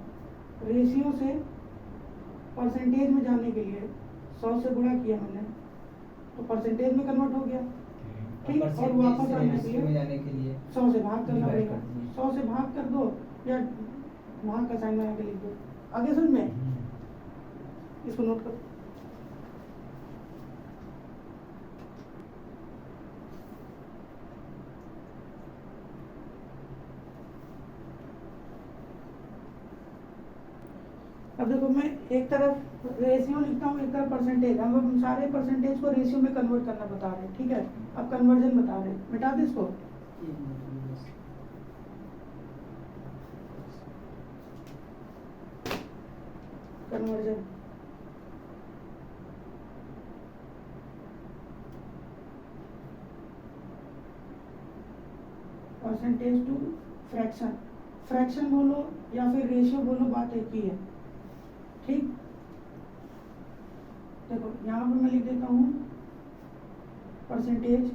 Speaker 1: रेशियो से परसेंटेज में जाने के लिए 100 से गुणा किया मैंने तो परसेंटेज में कन्वर्ट हो गया। ठीक, और वापस आने के लिए 100 से भाग करना पड़ेगा। 100 से भाग कर दो या भाग का साइन बना के लिख दो। आगे समझ में? इसको नोट करो। अब देखो, मैं एक तरफ रेशियो लिखता हूँ, एक तरफ परसेंटेज। हम सारे परसेंटेज को रेशियो में कन्वर्ट करना बता रहे हैं। ठीक है, अब कन्वर्जन बता रहे हैं। मिटा दे इसको। Conversion percentage to fraction. Fraction बोलो या फिर रेशियो बोलो, बात एक ही है। ठीक, देखो यहाँ पे मैं लिख देता हूँ परसेंटेज,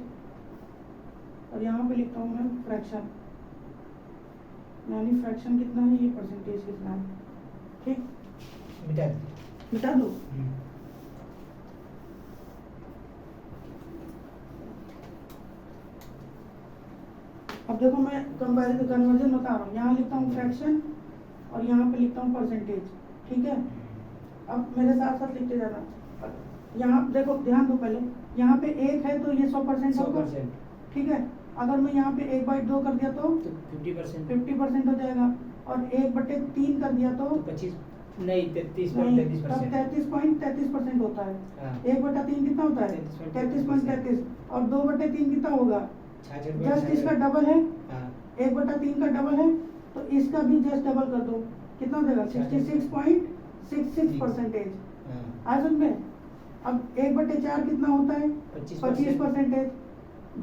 Speaker 1: और यहाँ पे लिखता हूँ मैं फ्रैक्शन, यानी फ्रैक्शन कितना है, ये परसेंटेज कितना है। ठीक, मिटा दो। अब देखो, मैं कंपैरिजन कन्वर्जन बता रहा हूँ। यहाँ लिखता हूँ फ्रैक्शन और यहाँ पे लिखता हूँ परसेंटेज। ठीक है, अब मेरे साथ साथ लिखते जाना। यहाँ देखो, ध्यान दो, पहले यहाँ पे 1 है तो ये 100% होगा। ठीक है, अगर मैं यहाँ पे 1/2 कर दिया तो 50% हो जाएगा, और 1/3 कर दिया तो 33% होता है। 1/3 कितना होता है? 33.33। और 2/3 कितना होगा? जस्ट इसका डबल है। 1/3 का डबल है तो इसका भी जस्ट डबल कर दो, कितना हो जाएगा? 66.66%। आज समझ में? अब 1/4 कितना होता है? 25%।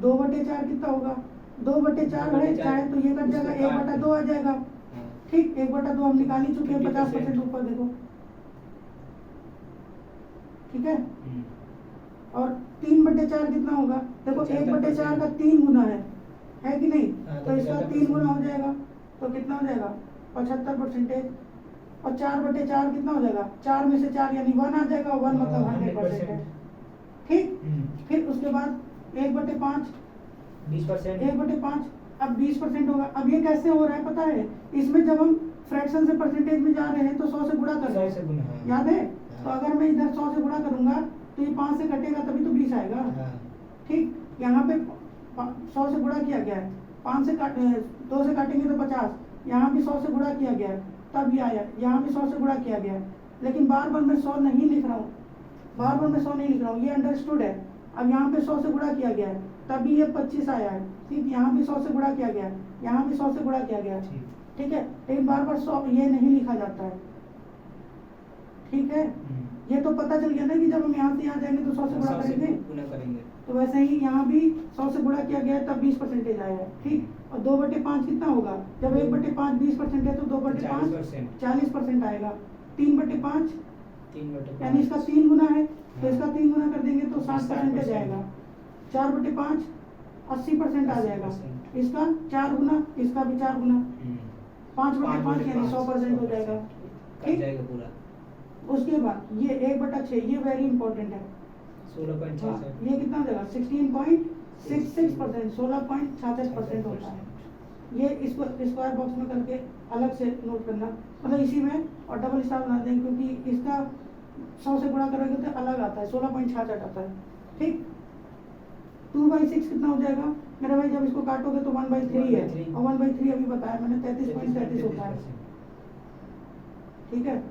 Speaker 1: 2/4 कितना होगा? 2/4 है, चाहे तो ये कट जाएगा, 1/2 आ जाएगा। ठीक, 1/2 हम निकाल ही चुके हैं, 50% ऊपर देखो। ठीक है, और 3/4 कितना होगा? देखो 1/4 का 3 गुना है कि नहीं? तो इसका 3 गुना हो जाएगा, तो कितना हो जाएगा? 75%। और 4/4 कितना हो जाएगा? 4 में से 4 यानी 1 आ जाएगा। 1 मतलब 100% है। ठीक, फिर उसके बाद 1/5 1/5 अब 20% होगा। अब ये कैसे हो रहा है पता है? इसमें जब हम फ्रैक्शन से परसेंटेज में जा रहे हैं तो 100 से गुणा कर रहे हैं, याद है? तो अगर मैं इधर 100 से गुणा करूंगा तो ये 5 से कटेगा तभी तो 20 आएगा। ठीक, यहाँ पे 100 से गुणा किया गया है, 2 से काटेंगे तो 50। यहाँ भी 100 से गुणा किया गया है तब ये आया, यहाँ भी 100 से गुणा किया गया है। लेकिन बार बार मैं 100 नहीं लिख रहा हूँ, ये अंडरस्टूड है। अब यहाँ पे 100 से गुणा किया गया है तभी ये 25 आया है। ठीक, यहाँ भी 100 से गुणा किया गया है, यहाँ भी 100 से गुणा किया गया है। ठीक है, लेकिन बार बार 100 ये नहीं लिखा जाता है। ठीक है, ये तो पता चल गया ना कि जब हम यहाँ से यहाँ जाएंगे तो 100 से गुणा करेंगे। तो वैसे ही यहाँ भी 100 से गुणा किया गया है तब 20% आया है। ठीक, और 2/5 कितना होगा? जब 1/5 20% है तो 2/5 40% आएगा। 3/5 यानी इसका 3 गुना है, तो इसका 3 गुना कर देंगे तो 60% जाएगा। 4/5 80% आ जाएगा। इसका 4 गुना, इसका भी 4 गुना, 5/5 यानी 100% हो जाएगा। ठीक, उसके बाद ये 1/6, ये वेरी इंपॉर्टेंट है।
Speaker 2: 16.66
Speaker 1: ये कितना हो जाएगा? 16.66%, 16.66% होता है। ये इसको स्क्वायर बॉक्स में करके अलग से नोट करना, मतलब इसी में, और डबल स्टार बना देंगे क्योंकि इसका 100 से गुणा करोगे तो अलग आता है, 16.66 आता है। ठीक, 2/6 कितना हो जाएगा मेरा भाई? जब इसको काटोगे तो 1/3 है,
Speaker 2: 1/3
Speaker 1: और 1/3 अभी बताया मैंने 33.33 होता है। ठीक है,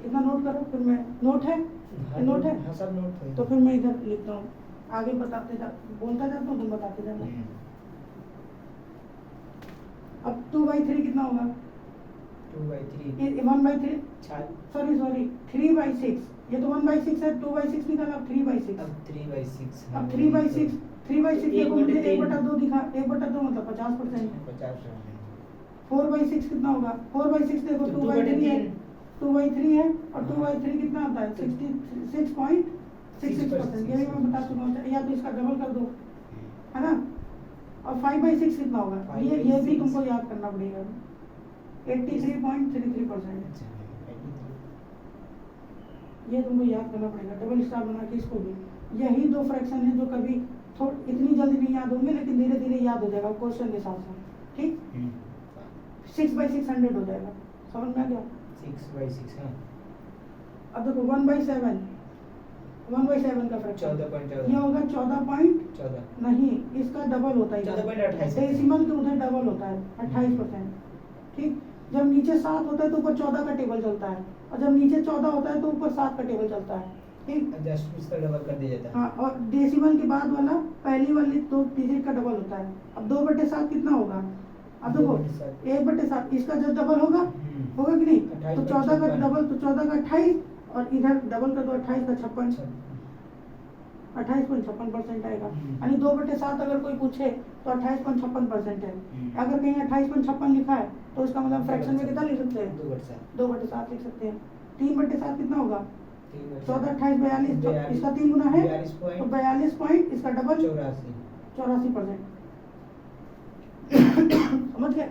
Speaker 1: इतना नोट करो, फिर मैं नोट है, ये नोट है,
Speaker 2: हाँ सब नोट है।
Speaker 1: तो फिर मैं इधर लिखता हूँ, आगे बताते जा, बोलता जाता हूँ, तुम बताते जाना। अब 2/3 कितना होगा?
Speaker 2: 2/3
Speaker 1: 1/3
Speaker 2: 4
Speaker 1: सॉरी 3/6, ये तो 1/6 है, 2/6 निकाला, अब 3/6।
Speaker 2: अब 3/6
Speaker 1: अब 3/6 देखो मुझे
Speaker 2: 1/3
Speaker 1: 1/2 दिखा, 1/2 मतलब 50%।
Speaker 2: 50%।
Speaker 1: 4/6 कितना होगा? 4/6 देखो,
Speaker 2: तो
Speaker 1: 2/3 है, 2/3 है, और
Speaker 2: हाँ।
Speaker 1: 2/3 कितना आता है? 66.66%। ये भी मैं बता चुका हूँ, या तो इसका डबल कर दो, है ना? और 5/6 कितना होगा? ये भी
Speaker 2: 5/6
Speaker 1: तुमको याद करना पड़ेगा, 83.33%। ये तुमको याद करना पड़ेगा, डबल स्टार बना के इसको भी। यही दो फ्रैक्शन है जो कभी इतनी जल्दी नहीं याद होंगे, लेकिन धीरे धीरे याद हो जाएगा क्वेश्चन के साथ साथ। ठीक, 6/600 हो जाएगा, समझ में आ गया?
Speaker 2: 6/6 हाँ।
Speaker 1: अब देखो 1/7 का फ्रैक्शन
Speaker 2: 14.14
Speaker 1: ये होगा 14.
Speaker 2: 14
Speaker 1: नहीं, इसका डबल होता है,
Speaker 2: 14.28
Speaker 1: डेसिमल के उधर डबल होता है 28%। ठीक, जब नीचे 7 होता है तो ऊपर 14 का टेबल चलता है, और जब नीचे 14 होता है तो ऊपर 7 का टेबल चलता है। ठीक,
Speaker 2: जस्ट इसका डबल कर दिया जाता है।
Speaker 1: हाँ, और डेसिमल के बाद वाला पहली वाली 2 डिजिट का डबल होता है। अब 2/7 कितना होगा? अब देखो
Speaker 2: 2/7
Speaker 1: 1/7 इसका जब डबल होगा, होगा कि नहीं? तो 14 का डबल, तो 14 का 28, और इधर डबल कर दो 28 का 56, 28.56% आएगा। यानी 2/7 अगर कोई पूछे तो 28.56% है। अगर कहीं 28.56 लिखा है तो इसका मतलब फ्रैक्शन में कितना लिख सकते हैं? 2/7 लिख सकते हैं। 3/7 कितना होगा? 14, 28, 42, इसका 3 गुना है,
Speaker 2: 42
Speaker 1: तो 42 पॉइंट, इसका डबल 84%। समझ गए?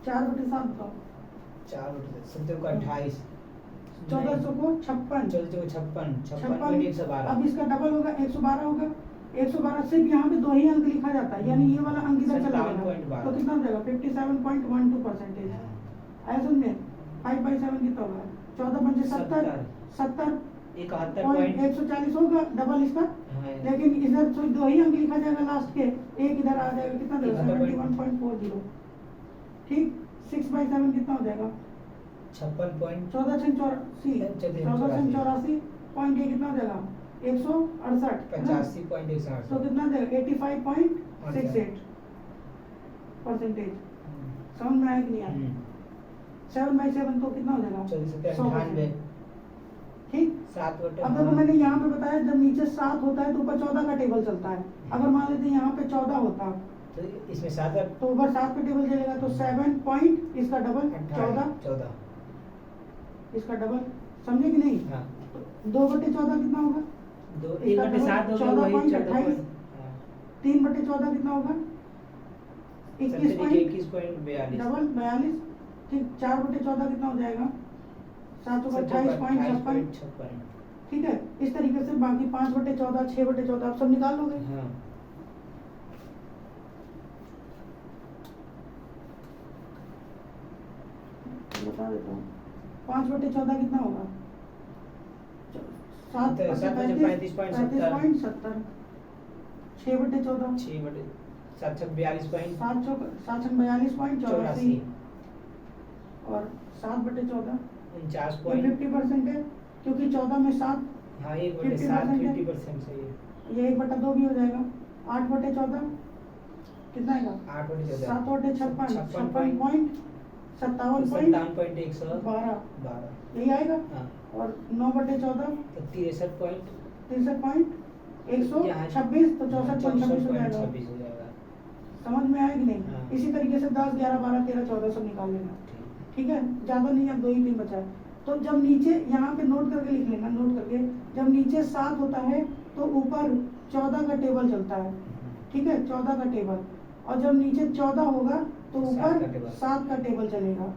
Speaker 1: 4/7 बताओ।
Speaker 2: 4/7 को 28,
Speaker 1: 1400 को 56,
Speaker 2: 56
Speaker 1: अब इसका डबल होगा 112 होगा। 112 सिर्फ यहाँ पे 2 ही अंक लिखा जाता है, यानी ये वाला अंक इधर चला जाएगा,
Speaker 2: 57.12
Speaker 1: तो कितना हो जाएगा? 57.12%। आया समझ में? 5/7 कितना होगा? 14 70, 140 होगा डबल इसका, लेकिन इधर तो 2 ही अंक लिखा जाएगा लास्ट के, एक इधर आ जाएगा, कितना देगा? 71.40। ठीक, 6/7 कितना हो जाएगा? 1484 पॉइंट, ये कितना हो जाएगा? 168,
Speaker 2: 85.168
Speaker 1: तो कितना देगा? 85.68%। समझ में आया कि नहीं आया? 7/7 तो कितना हो जाएगा? 100%। ठीक,
Speaker 2: 7/7
Speaker 1: अब देखो मैंने यहाँ पे बताया, जब नीचे 7 होता है तो ऊपर 14 का टेबल चलता है। अगर मान लेते यहाँ पे 14 होता
Speaker 2: तो इसमें 7
Speaker 1: तो ऊपर 7 का टेबल चलेगा, तो 7 पॉइंट, इसका डबल 14, इसका डबल, समझे कि नहीं?
Speaker 2: हाँ।
Speaker 1: 2/14 कितना होगा?
Speaker 2: 1/7 हो गया, वही
Speaker 1: 14.28, 3/14 कितना होगा?
Speaker 2: 21.42
Speaker 1: डबल 42। ठीक, 4/14 कितना हो जाएगा? 728.56। ठीक है, इस तरीके से बाकी 5/14, 6/14 आप सब निकाल लोगे।
Speaker 2: हाँ।
Speaker 1: बता देता हूँ, 5/14 कितना होगा? 7/35.70, 6/14 742.84, और 7/14 50% है, क्योंकि 14 में 7,
Speaker 2: हाँ 1/7 50% सही है।
Speaker 1: ये 1/2 भी हो जाएगा। 8/14 कितना आएगा?
Speaker 2: 8/14
Speaker 1: 7/56 यही आएगा।
Speaker 2: हाँ।
Speaker 1: और 9/14
Speaker 2: तो 63.126
Speaker 1: तो 64.26 हो जाएगा।
Speaker 2: हो जाएगा।
Speaker 1: समझ में आया कि नहीं?
Speaker 2: हाँ।
Speaker 1: इसी तरीके से 10, 11, 12, 13, 14 सब निकाल लेना। ठीक है, ज्यादा नहीं, अब 2 ही 3 बचा है। तो जब नीचे यहाँ पे नोट करके लिख लेना, नोट करके, जब नीचे 7 होता है तो ऊपर 14 का टेबल चलता है। ठीक है, 14 का टेबल, और जब नीचे 14 होगा तो ऊपर 7 का टेबल चलेगा।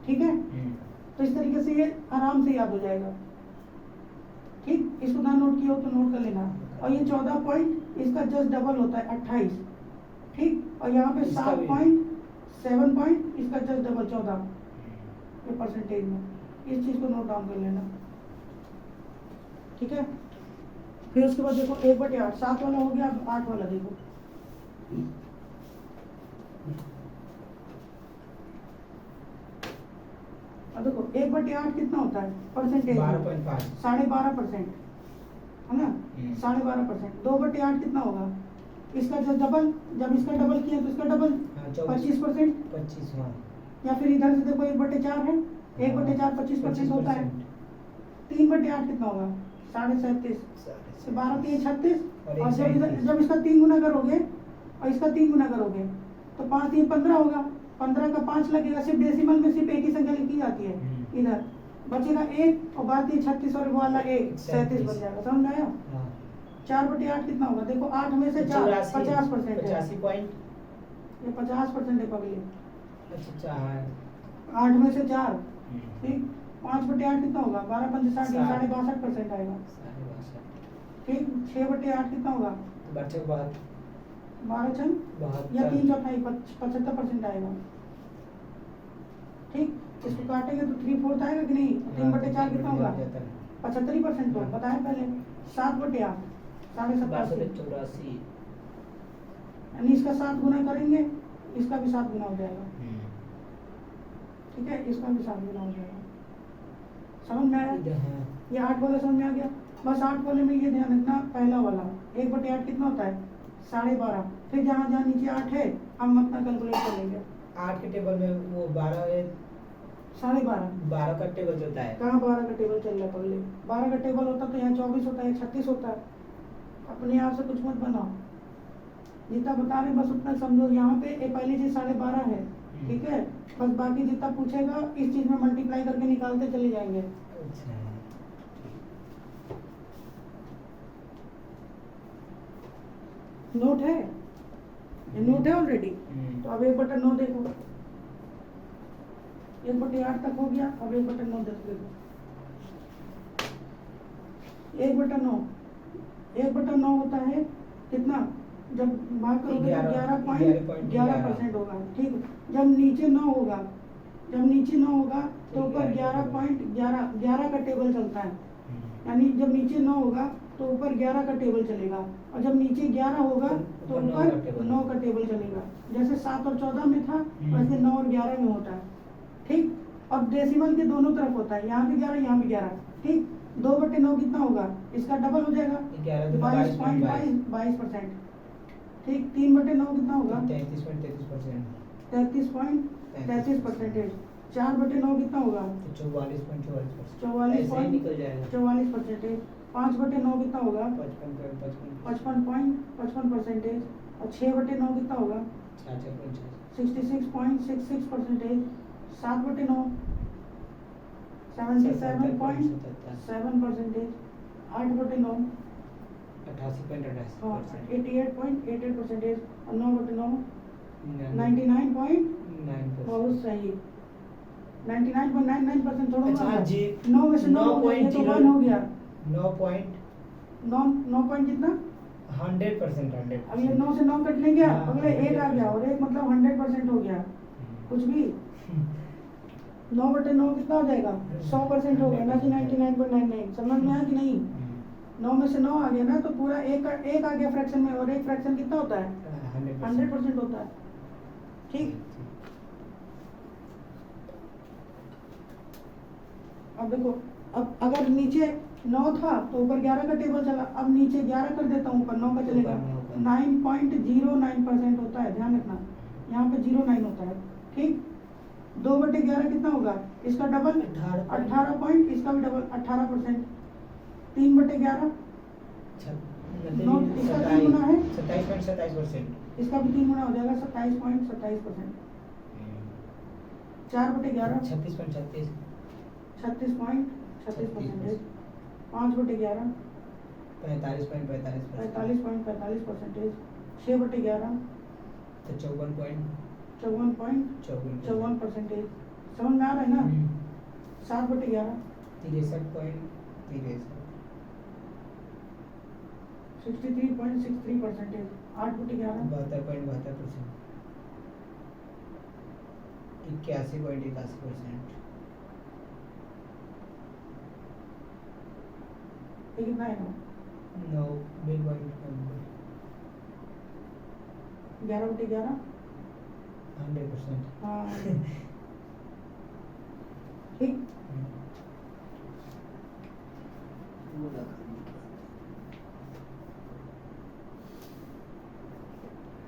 Speaker 1: ठीक है, तो इस तरीके से ये आराम से याद हो जाएगा। ठीक, इसको ना नोट किया हो तो नोट कर लेना। और ये 14 पॉइंट, इसका जस्ट डबल होता है 28। ठीक, और यहाँ पे 7 पॉइंट, 7 पॉइंट, इसका जस्ट डबल 14 ये परसेंटेज में। इस चीज को नोट डाउन कर लेना, ठीक है। फिर उसके बाद देखो 1/8, 7 वाला हो गया, अब 8 वाला देखो। अब देखो 1/8 कितना होता है परसेंटेज?
Speaker 2: 12.5,
Speaker 1: 12.5%, है ना, 12.5%। 2/8 कितना होगा? इसका जो डबल, जब इसका डबल किया तो इसका डबल, 25%।
Speaker 2: 25, हाँ,
Speaker 1: या फिर इधर से देखो 1/4 है, 1/4 25% होता है। 3/8 कितना होगा? 37.5। 12 3 36, और जब इसका 3 गुना करोगे और इसका 3 गुना करोगे तो 5 3 15 होगा। 15 का 5 लगेगा। सिर्फ डेसिमल में सिर्फ एक ही संख्या लिखी जाती है। इधर बचेगा 1 और बाद ये 36 और वो वाला 1, 37 बन जाएगा। समझ में आया? 4/8 कितना होगा? देखो 8 में से 4 50% है।
Speaker 2: 85 पॉइंट,
Speaker 1: ये 50% है पगले।
Speaker 2: अच्छा,
Speaker 1: 8 में से 4, ठीक। 5/8 कितना होगा? 12 5 60, 62.5% आएगा,
Speaker 2: 62.5,
Speaker 1: ठीक। 6/8 कितना होगा? 12 6 या 3 चौथाई 75% आएगा, ठीक। इसको काटेंगे तो 3/4 आएगा कि नहीं? 3/4 कितना होगा? 75%। तो बताया पहले। 7/8 87.84, यानी इसका 7 गुना करेंगे, इसका भी 7 गुना हो जाएगा, ठीक है। इसका भी 7 गुना हो जाएगा। समझ में आया? ये 8 वाला समझ में आ गया। बस 8 वाले में ये ध्यान रखना, पहला वाला 1/8 कितना होता है? 12.5। फिर जहाँ जहाँ नीचे 8 है हम अपना कैलकुलेट कर लेंगे।
Speaker 2: 8 के टेबल में वो 12 है,
Speaker 1: 12.5।
Speaker 2: 12 का टेबल चलता है।
Speaker 1: कहाँ 12 का टेबल चल रहा है पगले? 12 का टेबल होता तो यहाँ 24 होता है, 36 होता है। अपने आप से कुछ मत बनाओ, जितना बता रहे बस उतना समझो। यहाँ पे ये पहली चीज 12.5 है, ठीक है। बस बाकी जितना पूछेगा इस चीज में मल्टीप्लाई करके निकालते चले जाएंगे।
Speaker 2: अच्छा,
Speaker 1: नोट है? ये नोट है ऑलरेडी। तो अब 1/9 देखो, 1/8 तक हो गया। अब 1/9 देखो, 1/9 1/9 होता है कितना? जब भाग करोगे तो 11.11% होगा, ठीक। जब नीचे 9 होगा, तो ऊपर 11.11 का टेबल चलता है। यानी जब नीचे 9 होगा तो ऊपर 11 का टेबल चलेगा, और जब नीचे 11 होगा तो ऊपर 9 का टेबल चलेगा। जैसे 7 और 14 में था वैसे 9 और 11 में होता है, ठीक। और डेसिमल के दोनों तरफ होता है, यहाँ भी 11 यहाँ भी 11, ठीक। 2/9 कितना होगा? इसका डबल हो जाएगा, 22.22%, ठीक। 3/9 कितना होगा? 33.33%। 4/9 कितना होगा?
Speaker 2: 44.44%, निकल जाएगा।
Speaker 1: 44%। 5/9 कितना होगा? 55.55%। और 6/9 कितना होगा? 66.66%। 7/9 77.7%। 8/9 88.88%। और 9/9 99. बहुत सही, 99.99% छोड़ो।
Speaker 2: अच्छा जी,
Speaker 1: 9 में से 9 हो गया, ये तो 1 हो गया।
Speaker 2: 9 पॉइंट
Speaker 1: 9 पॉइंट कितना?
Speaker 2: 100%।
Speaker 1: अब ये 9 से 9 कट लेंगे,
Speaker 2: हाँ,
Speaker 1: अगले 1 आ गया, और 1 मतलब 100% हो गया। कुछ भी 9/9 कितना हो जाएगा? 100% हो गया ना कि 99.99। समझ में आया कि नहीं? 9 में से 9 आ गया ना, तो पूरा एक आ गया फ्रैक्शन में, और एक फ्रैक्शन कितना होता है? 100% होता है, ठीक। अब देखो, अब अगर नीचे 9 था तो ऊपर 11 का टेबल चला। अब नीचे 11 कर देता हूँ, ऊपर 9 का चलेगा। 9.09% होता है, ध्यान रखना, यहाँ पे 09 होता है, ठीक। 2/11 कितना होगा? इसका डबल 18 पॉइंट, इसका भी डबल 18%। 3/11 इसका 3 गुना है,
Speaker 2: 27.27%।
Speaker 1: इसका भी 3 गुना हो जाएगा, 27.27%। 4/11
Speaker 2: 36.36,
Speaker 1: 36.36%। 5/11
Speaker 2: 45.45%।
Speaker 1: 45.45%। 6/11 54.54%। समझ में आ रहा है ना? 7/11
Speaker 2: 63.63,
Speaker 1: 63.63%। 8/11
Speaker 2: 72.72%, 81.81%,
Speaker 1: ये कितना आएगा? 11/11
Speaker 2: 100%।
Speaker 1: हाँ ठीक।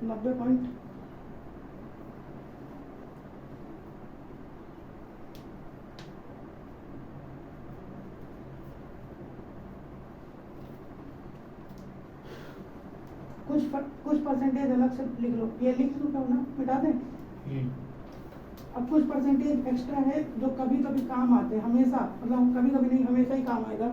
Speaker 1: 90 पॉइंट कुछ परसेंटेज अलग से लिख लो, ये लिख लो ना, मिटा दें। अब कुछ परसेंटेज एक्स्ट्रा है जो कभी कभी काम आते हैं, हमेशा मतलब कभी कभी नहीं, हमेशा ही काम आएगा।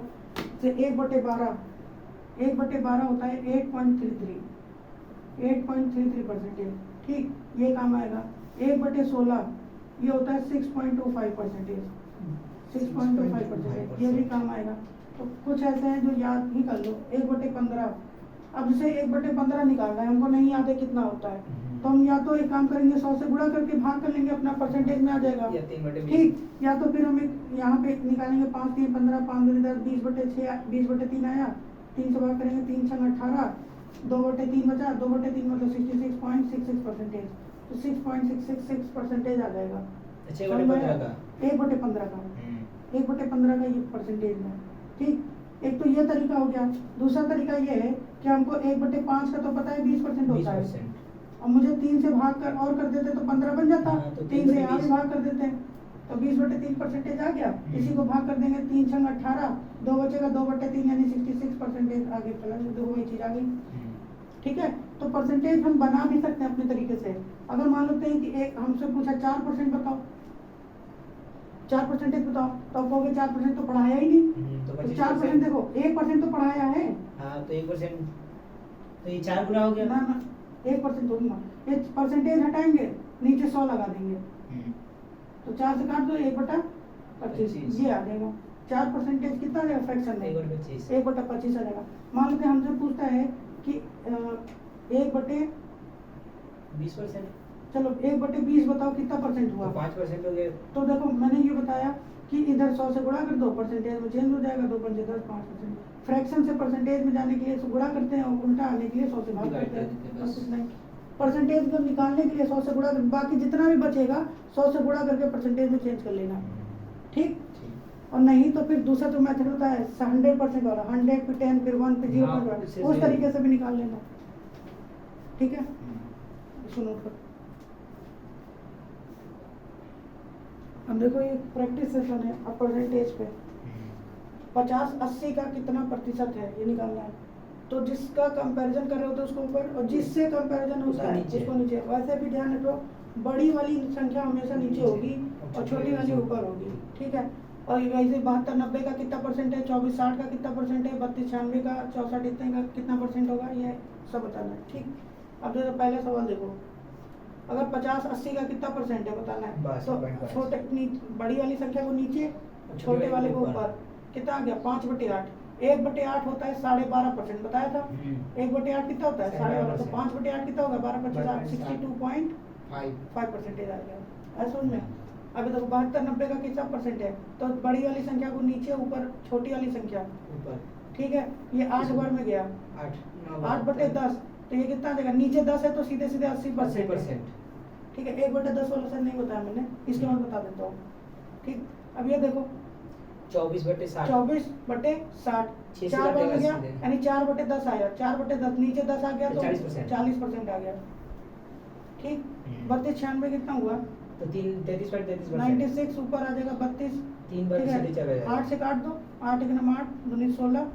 Speaker 1: जैसे 1/12 होता है 8.33 परसेंटेज, ठीक, ये काम आएगा। 1/16 ये होता है 6.25 परसेंटेज, 6.25%, ये भी काम आएगा। तो कुछ ऐसे हैं जो याद ही कर लो। 1/15, अब जैसे 1/15 निकालना है, हमको नहीं याद है कितना होता है, तो हम या तो एक काम करेंगे 100 से गुणा करके भाग कर लेंगे, अपना परसेंटेज में आ जाएगा, ठीक। या तो फिर हम यहाँ पे निकालेंगे 5 3 15, 5 2 10, 20/6, 20/3 आया, 3 से भाग करेंगे, 3 6 18, 2/3 बचा, 2/3 मतलब 66.66 परसेंटेज, तो 6.666 परसेंटेज आ जाएगा। 1/15 का 1/15 का ये परसेंटेज है, ठीक। एक तो ये तरीका हो गया। दूसरा तरीका ये है कि हमको 1/5 का तो पता है 20% होता है, अब मुझे 3 से भाग कर और कर देते तो 15 बन जाता,
Speaker 2: तो
Speaker 1: 3 से यहाँ भी भाग कर देते हैं तो 20/3 परसेंटेज आ गया। इसी को भाग कर देंगे, 3 6 18, 2 बचेगा, 2/3 यानी 66 परसेंटेज आगे चला, दो वही चीज आ गई, ठीक है। तो परसेंटेज हम बना भी सकते हैं अपने तरीके से। अगर मान लेते हैं कि एक हमसे पूछा 4% बताओ, 4% बताओ, तो आप कहोगे 4% तो पढ़ाया ही नहीं, तो 4% देखो 1% तो पढ़ाया है,
Speaker 2: हाँ, तो 1%, तो ये 4 गुना हो गया
Speaker 1: ना 1% थोड़ी ना, ये परसेंटेज हटाएंगे, नीचे 100 लगा देंगे, तो 4 से काट दो, 1/25 ये आ जाएगा। 4% कितना आ जाएगा फ्रैक्शन में? 1/25 आ जाएगा। मान लेते हैं हमसे पूछता है कि 1/20%, चलो 1/20 बताओ कितना परसेंट हुआ?
Speaker 2: 5% हो गया।
Speaker 1: तो देखो मैंने ये बताया कि इधर 100 से गुणा कर दो, परसेंटेज में चेंज हो जाएगा, 2 पंचे 10, 5%। फ्रैक्शन से परसेंटेज में जाने के लिए गुणा करते हैं और उल्टा आने के लिए 100 से भाग करते हैं, बस इतना ही। परसेंटेज को निकालने के लिए 100 से गुणा, बाकी जितना भी बचेगा 100 से गुणा करके परसेंटेज में चेंज कर लेना, ठीक। और नहीं तो फिर दूसरा तो मेथड होता है 100% वाला, 100 फिर 10 फिर 1 फिर 0, उस तरीके से भी निकाल लेना, ठीक है। सुनो फिर अब देखो ये प्रैक्टिस सेशन है। अब परसेंटेज पे 50 80 का कितना प्रतिशत है ये निकालना है। तो जिसका कंपैरिजन कर रहे होते हैं उसको ऊपर, और जिससे कंपैरिजन होता है उसको नीचे। वैसे भी ध्यान रखो, बड़ी वाली संख्या हमेशा नीचे होगी और छोटी वाली ऊपर होगी, ठीक है। और वैसे 72 90 का कितना परसेंट है, 24 60 का कितना परसेंट है, 32 96 का, 64 इतने का कितना परसेंट होगा, ये सब बताना है, ठीक। अब देखो पहला सवाल देखो, अगर 50 80 का कितना परसेंट है बताना है, तो छोटे बड़ी वाली संख्या को नीचे, छोटे वाले को ऊपर, कितना आ गया 5/8। 1/8 होता है 12.5%, बताया था। 1/8 कितना होता है 12.5, तो 5/8 कितना होगा 12/5, 62.5 परसेंटेज आ गया। ऐसा समझ में। अभी देखो 72 90 का कितना परसेंट है, तो बड़ी वाली संख्या को नीचे, ऊपर छोटी वाली संख्या ऊपर, ठीक है। ये 8 बार में गया, 8/10, तो ये कितना आ जाएगा, नीचे 10 है तो सीधे सीधे 80%, ठीक है। 1/10 वाला सर नहीं बताया मैंने, इसके बाद बता देता हूँ, ठीक। अब ये देखो
Speaker 2: 24/60,
Speaker 1: 24/60, 4 बार में गया यानी 4/10 आया, 4/10 नीचे 10 आ गया तो 40% आ गया, ठीक। 32 96 कितना हुआ,
Speaker 2: तो 33.33%,
Speaker 1: 96 ऊपर आ जाएगा 32,
Speaker 2: 3 बार सीधे चला जाएगा।
Speaker 1: 8 से काट दो, 8 1 9 8 2 16,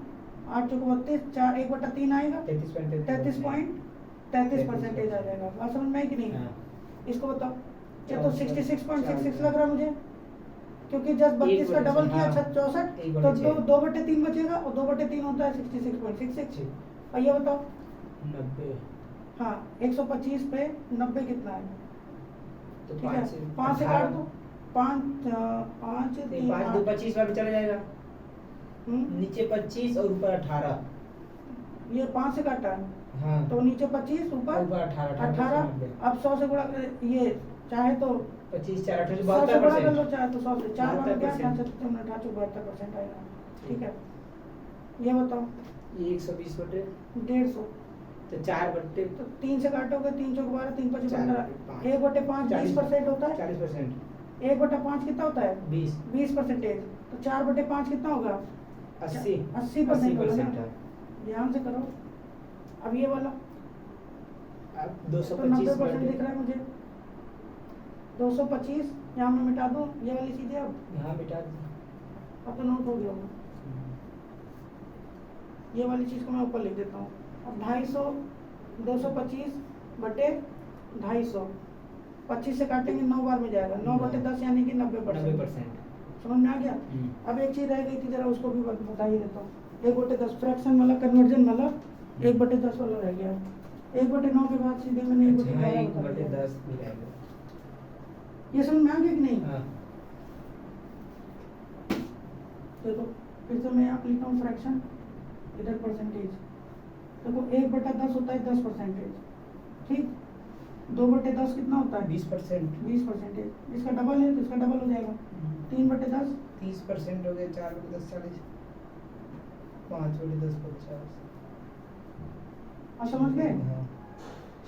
Speaker 1: 8 चौको 32, 4 1/3 आएगा, 33.33 परसेंटेज आ जाएगा। बात समझ में आई कि नहीं? इसको बताओ, ये तो 66.66 लग रहा मुझे, क्योंकि जब 32 का डबल किया 64, तो 2/3 बचेगा, और 2/3 होता है 66.66। और ये बताओ
Speaker 2: 90,
Speaker 1: हाँ 125 पे 90 कितना है,
Speaker 2: तो
Speaker 1: ठीक है। 5 से काट दो, 5 5 3
Speaker 2: 5 2 25 वाला चला जाएगा, नीचे 25 और ऊपर 18,
Speaker 1: ये 5 से काटा है,
Speaker 2: हाँ,
Speaker 1: तो नीचे 25 ऊपर 18। अब 100 से गुणा ये चाहे तो
Speaker 2: 25 4 18
Speaker 1: 100 से गुणा कर लो,
Speaker 2: 72%,
Speaker 1: चाहे तो 100 से 4 बार गया 72% आएगा, ठीक है। ये बताओ।
Speaker 2: ये 120 बटे
Speaker 1: 150।
Speaker 2: तो 4 बटे
Speaker 1: तो 3 से काटोगे, 3 चौक 12, 3 5
Speaker 2: चार
Speaker 1: 15,
Speaker 2: बटे पाँच।
Speaker 1: 1/5 20% होता है।
Speaker 2: 40%।
Speaker 1: 1/5 कितना होता है?
Speaker 2: 20
Speaker 1: 20%। तो 4/5 कितना होगा?
Speaker 2: 80
Speaker 1: 80% होगा ना।
Speaker 2: 80%।
Speaker 1: ध्यान से करो। अब ये वाला
Speaker 2: अब
Speaker 1: तो
Speaker 2: 225
Speaker 1: 90% दिख
Speaker 2: बटे
Speaker 1: रहा है मुझे। 225 यहाँ मैं मिटा दूँ ये वाली चीजें। अब
Speaker 2: यहाँ मिटा दी।
Speaker 1: अब तो नोट हो गया होगा। ये वाली चीज को मैं ऊपर लिख देता हूँ। अब 250 225 बटे 250, 25 से काटेंगे 9 बार में जाएगा। 9/10 यानी कि 90%।
Speaker 2: 90%।
Speaker 1: समझ में आ गया? अब एक चीज रह गई थी, जरा उसको भी बता ही देता हूँ। 1/10 फ्रैक्शन वाला, कन्वर्जन वाला 1/10 वाला रह गया। 1/9 के बाद सीधे मैंने 1/11 बता दिया।
Speaker 2: 1/10 भी रहेगा।
Speaker 1: ये समझ में आ गया कि नहीं?
Speaker 2: हाँ।
Speaker 1: देखो फिर से मैं यहाँ पे लिखता हूँ फ्रैक्शन, इधर परसेंटेज। देखो 1/10 होता है 10%। ठीक। 2/10 कितना होता है?
Speaker 2: 20%।
Speaker 1: 20%। इसका डबल है तो इसका डबल हो जाएगा। 3/10
Speaker 2: 30% हो गया। 4/10 40। 5/10 50।
Speaker 1: अब समझ गए?
Speaker 2: हाँ।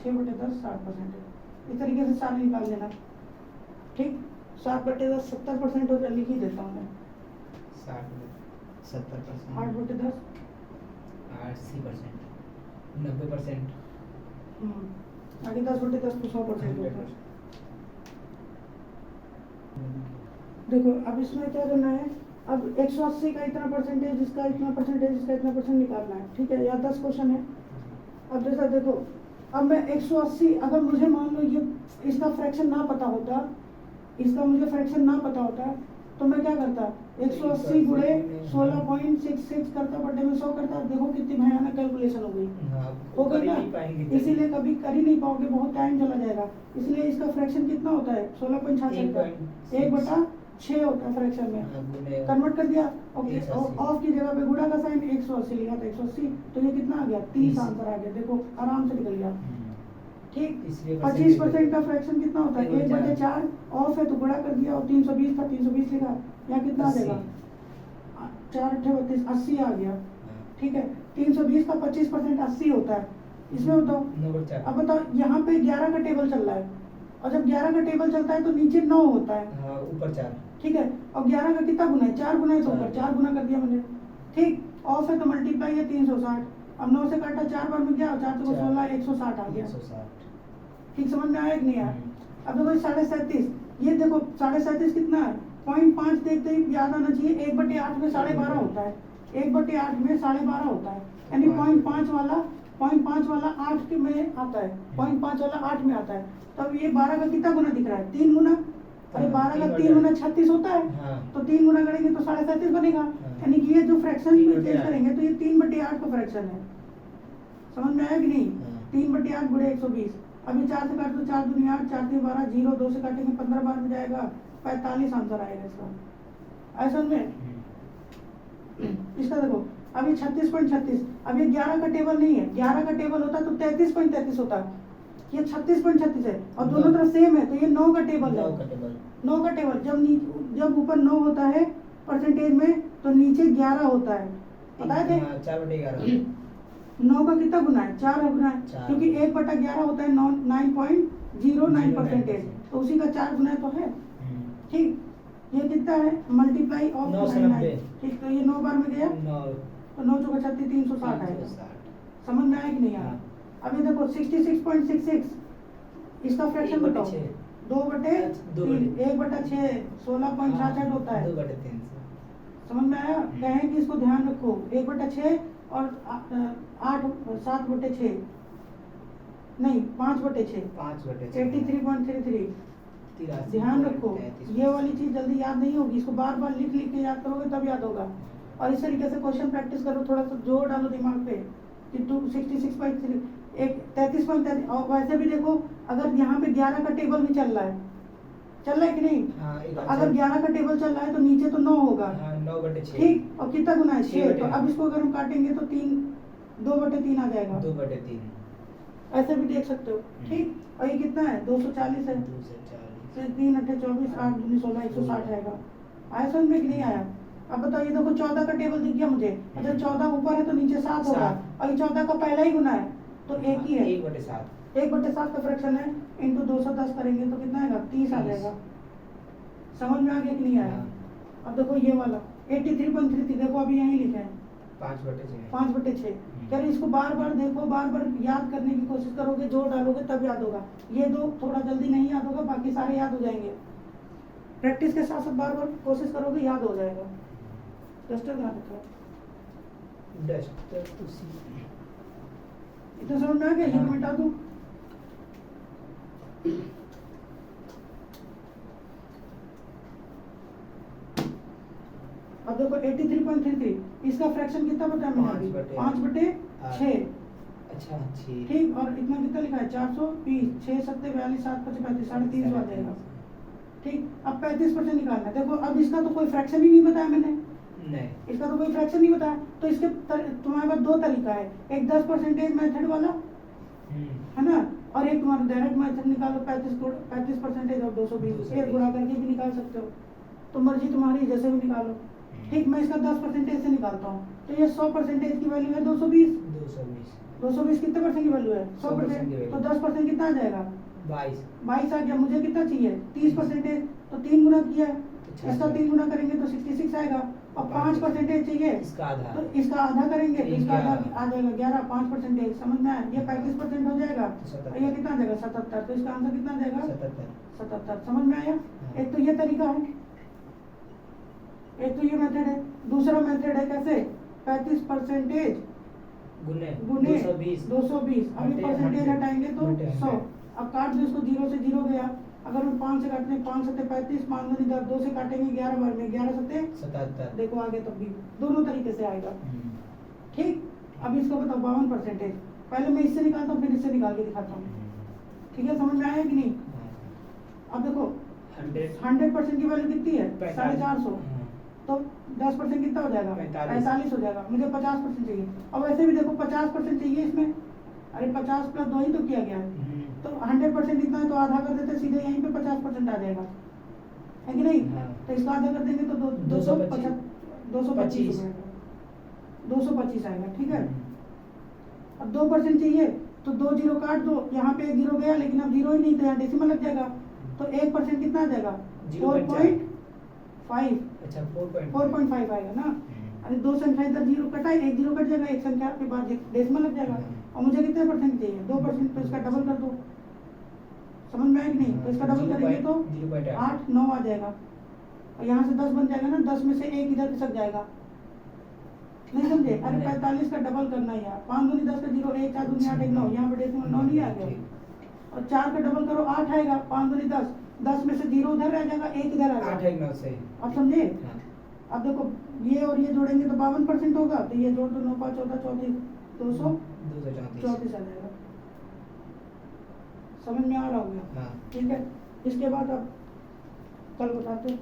Speaker 1: 6/10 60%। इस तरीके से सारे निकाल लेना। ठीक। 7/10 70% हो जाए, लिख ही देता हूँ मैं।
Speaker 2: 60 70%।
Speaker 1: 8/10
Speaker 2: 80%। 90%।
Speaker 1: आगे 10/10 तो 100% होता है। देखो अब इसमें क्या करना है? अब 180 का इतना परसेंटेज, इसका इतना परसेंटेज, इसका इतना परसेंट निकालना है। ठीक है, या 10 क्वेश्चन है। अब जैसा देखो, अब मैं 180, अगर मुझे मान लो ये इसका फ्रैक्शन ना पता होता, इसका मुझे फ्रैक्शन ना पता होता तो मैं क्या करता? 180 गुणे 16.66 करता, बटे में 100 करता। देखो कितनी भयानक कैलकुलेशन हो गई। हो गई ना? इसीलिए कभी कर ही नहीं पाओगे, बहुत टाइम चला जाएगा। इसलिए इसका फ्रैक्शन कितना होता है? 16.66 का 1/6 होता है फ्रैक्शन में। कन्वर्ट कर दिया। ओके, ऑफ की जगह पे गुणा का साइन 180 लिखा था। 180 तो ये कितना आ गया? 30 आंसर आ गया। देखो आराम से निकल गया। ठीक। 25% का फ्रैक्शन कितना होता है? 1/4 ऑफ है तो गुणा कर दिया, और 320 था 320 लिखा। यहाँ कितना आ जाएगा? 4 8 32 80 आ गया। ठीक है। 320 का 25% 80 होता है। इसमें बताओ। अब बताओ, यहाँ पे 11 का टेबल चल रहा है, और जब 11 का टेबल चलता है तो नीचे 9 होता है।
Speaker 2: ऊपर 4।
Speaker 1: ठीक है। और 11 का कितना गुना है? 4 गुना है, तो ऊपर 4 गुना कर दिया मैंने। ठीक। ऑफ है तो मल्टीप्लाई है 360। अब 9 से काटा 4 बार में गया, 4 तो 16 160 आ गया। ठीक। समझ में आया कि नहीं आया? अब देखो 37.5, ये देखो 37.5 कितना है? 0.5 देखते ही याद आना चाहिए। 1/8 में 12.5 होता है। 1/8 में 12.5 होता है, यानी 0.5 वाला 8 के में आता है। 0.5 वाला 8 में आता है। तब ये 12 का कितना गुना दिख रहा है? 3 गुना। अरे 12 का 3 गुना 36 होता है। तो 3 गुना करेंगे तो 37.5 बनेगा। यानी कि ये जो फ्रैक्शन चेंज करेंगे तो ये 3/8 का फ्रैक्शन है। समझ में आया कि नहीं? 3/8 गुणे 120। अभी 4 से काट दो, 4 दूनी 8, 4 3 12, 0 2 से काटेंगे 15 बार में जाएगा, 45 आंसर आएगा इसका। ऐसा में इसका देखो, अभी 36.36। अब ये 11 का टेबल नहीं है। 11 का टेबल होता तो 33.33 होता। ये 36.36 है, और दोनों तरफ सेम है, तो ये 9 का टेबल है। 9 का टेबल जब ऊपर 9 होता है परसेंटेज में, तो नीचे 11 होता है। पता है?
Speaker 2: 4/11।
Speaker 1: 9 का कितना गुना है? 4 गुना है, क्योंकि 1/11 होता है 9.09%। तो उसी का 4 गुना तो है। ठीक। ये कितना है? मल्टीप्लाई ऑफ
Speaker 2: 9 से 90।
Speaker 1: ठीक। तो ये 9 बार में गया,
Speaker 2: 9
Speaker 1: तो 9 चौका 36 360 आएगा। समझ में आया कि नहीं आया? अभी देखो 66.66, इसका फ्रैक्शन बताओ। 2/3 1/6 16.66 होता है।
Speaker 2: 2/3।
Speaker 1: समझ में आया? कहें कि इसको ध्यान रखो। 1/6 और 7/6 नहीं, 5/6 83.33। ध्यान रखो, ये वाली चीज जल्दी याद नहीं होगी। इसको बार बार लिख लिख के याद करोगे तब याद होगा। और इस तरीके से क्वेश्चन प्रैक्टिस करो, थोड़ा सा जोर डालो दिमाग पे कि 266.3 एक 33.33। और वैसे भी देखो, अगर यहाँ पे 11 का टेबल भी चल रहा है कि नहीं? तो अगर 11 का टेबल चल रहा है तो नीचे तो 9 होगा।
Speaker 2: 9/6।
Speaker 1: ठीक। और कितना गुना है? 6। तो अब इसको अगर हम काटेंगे तो 2/3 आ जाएगा।
Speaker 2: 2/3।
Speaker 1: ऐसे भी देख सकते हो। ठीक। और ये कितना है? 240 है। 3 8 24 8 19 16 160 आएगा। आया समझ में कि नहीं आया? अब बताइए, देखो 14 का टेबल दिख गया मुझे। अच्छा 14 ऊपर है तो नीचे 7 होगा,
Speaker 2: 7।
Speaker 1: और ये 14 का पहला ही गुना है तो एक ही है।
Speaker 2: 1/7।
Speaker 1: 1/7 का फ्रैक्शन है, इंटू 210 करेंगे तो कितना आएगा, 30 आ
Speaker 2: 30।
Speaker 1: जाएगा। समझ में आ गया कि नहीं आया?
Speaker 2: हाँ।
Speaker 1: अब देखो ये वाला 83.33, देखो अभी यहीं लिखा है
Speaker 2: 5/6।
Speaker 1: 5/6। यार इसको बार बार देखो, बार बार याद करने की कोशिश करोगे, जोड़ डालोगे तब याद होगा। ये दो थोड़ा जल्दी नहीं याद होगा, बाकी सारे याद हो जाएंगे। प्रैक्टिस के साथ साथ बार बार कोशिश करोगे, याद हो जाएगा। डस्टर कहाँ रखा है?
Speaker 2: डस्टर उसी।
Speaker 1: इतना समझ में आ गया? ये
Speaker 2: हाँ।
Speaker 1: मिटा दूं? अब देखो 83.33, इसका फ्रैक्शन कितना बताया मैंने अभी? 5/6।
Speaker 2: अच्छा 6।
Speaker 1: ठीक, और इतना कितना लिखा है? 420, 6 7 42, 7 5 35, 3.5 आ जाएगा। ठीक, अब 35% निकालना है। देखो अब इसका तो कोई फ्रैक्शन ही नहीं बताया मैंने,
Speaker 2: नहीं,
Speaker 1: इसका तो कोई फ्रैक्शन नहीं बताया, तो इसके तुम्हारे पास दो तरीका है, एक 10% मेथड वाला है ना, और एक तुम्हारा डायरेक्ट मेथड निकालो, 35% और 220, एक गुणा करके भी निकाल सकते हो, तो मर्जी तुम्हारी, जैसे भी निकालो। ठीक, मैं इसका 10% से निकालता हूँ, तो ये 100% की वैल्यू है 220। 220 कितने परसेंट की वैल्यू है? 100%। तो 10% कितना आ जाएगा? 22 आ गया। मुझे कितना चाहिए? 30%, तो 3 गुना किया है, इसका 3 गुना करेंगे तो 66 आएगा, और 5% चाहिए
Speaker 2: इसका आधा।
Speaker 1: तो इसका आधा करेंगे तो इसका आधा
Speaker 2: 11
Speaker 1: आ जाएगा 11, 5%। समझ में आया? ये 35% हो जाएगा, और ये कितना आ जाएगा? 77। तो इसका आंसर कितना आ जाएगा? 77। समझ में आया? एक तो ये तरीका है, एक तो ये मेथड है। दूसरा मेथड है कैसे? 35%
Speaker 2: गुने
Speaker 1: गुने
Speaker 2: 220।
Speaker 1: अभी परसेंटेज हटाएंगे तो
Speaker 2: बटे
Speaker 1: 100। अब काट दो इसको, 0 से 0 गया। अगर हम 5 से काटते हैं, 5 7 35, 5 दूनी 10, 2 से काटेंगे 11 बार में, 11 7
Speaker 2: 77।
Speaker 1: देखो आगे तब भी दोनों तरीके से आएगा। ठीक, अब इसको बताओ 52%। पहले मैं इससे निकालता हूँ, फिर इससे निकाल के दिखाता हूँ। ठीक है, समझ में आया कि नहीं? अब देखो 100% की वैल्यू कितनी है? 450। तो 10% कितना हो जाएगा? 45 हो जाएगा। मुझे 50% चाहिए। अब वैसे भी देखो 50% चाहिए इसमें, अरे 50 प्लस 2 ही तो किया गया है, तो 100% इतना है तो आधा कर देते, सीधे यहीं पे 50% आ जाएगा, है कि नहीं? तो इसका आधा कर देंगे तो 225 आएगा। ठीक है, अब 2% चाहिए तो 2 जीरो काट दो, यहाँ पे 1 जीरो गया, लेकिन अब जीरो ही नहीं तो यहाँ डेसिमल लग जाएगा, तो 1% कितना आ जाएगा? 4.5।
Speaker 2: अच्छा
Speaker 1: 4.5 आएगा ना। अरे 2 संख्या इधर जीरो कटा है, 1 जीरो कट जाएगा, एक संख्या के बाद डेसिमल लग जाएगा। और मुझे कितने परसेंट चाहिए? 2%, तो इसका डबल कर दो। समझ में आया कि नहीं? तो इसका डबल करेंगे तो 8 9 आ जाएगा, और यहाँ से 10 बन जाएगा ना, 10 में से 1 इधर खिसक जाएगा। नहीं समझे? अरे 45 का डबल करना है यार, 5 दूनी 10 का 0, 1 4 दूनी 8 1 9, यहाँ पे डेसिमल 9 नहीं आ गया, और 4 का डबल करो 8 आएगा, 5 दूनी 10, 10 में से 0 उधर रह जाएगा, 1 इधर आ जाएगा।
Speaker 2: 8 1 9 से।
Speaker 1: अब समझे? अब देखो ये और ये जोड़ेंगे तो 52% होगा, तो ये जोड़ दो, 9 5 14 34, 234 आ जाएगा। समझ में आ रहा होगा?
Speaker 2: हाँ।
Speaker 1: ठीक है, इसके बाद अब कल बताते हैं।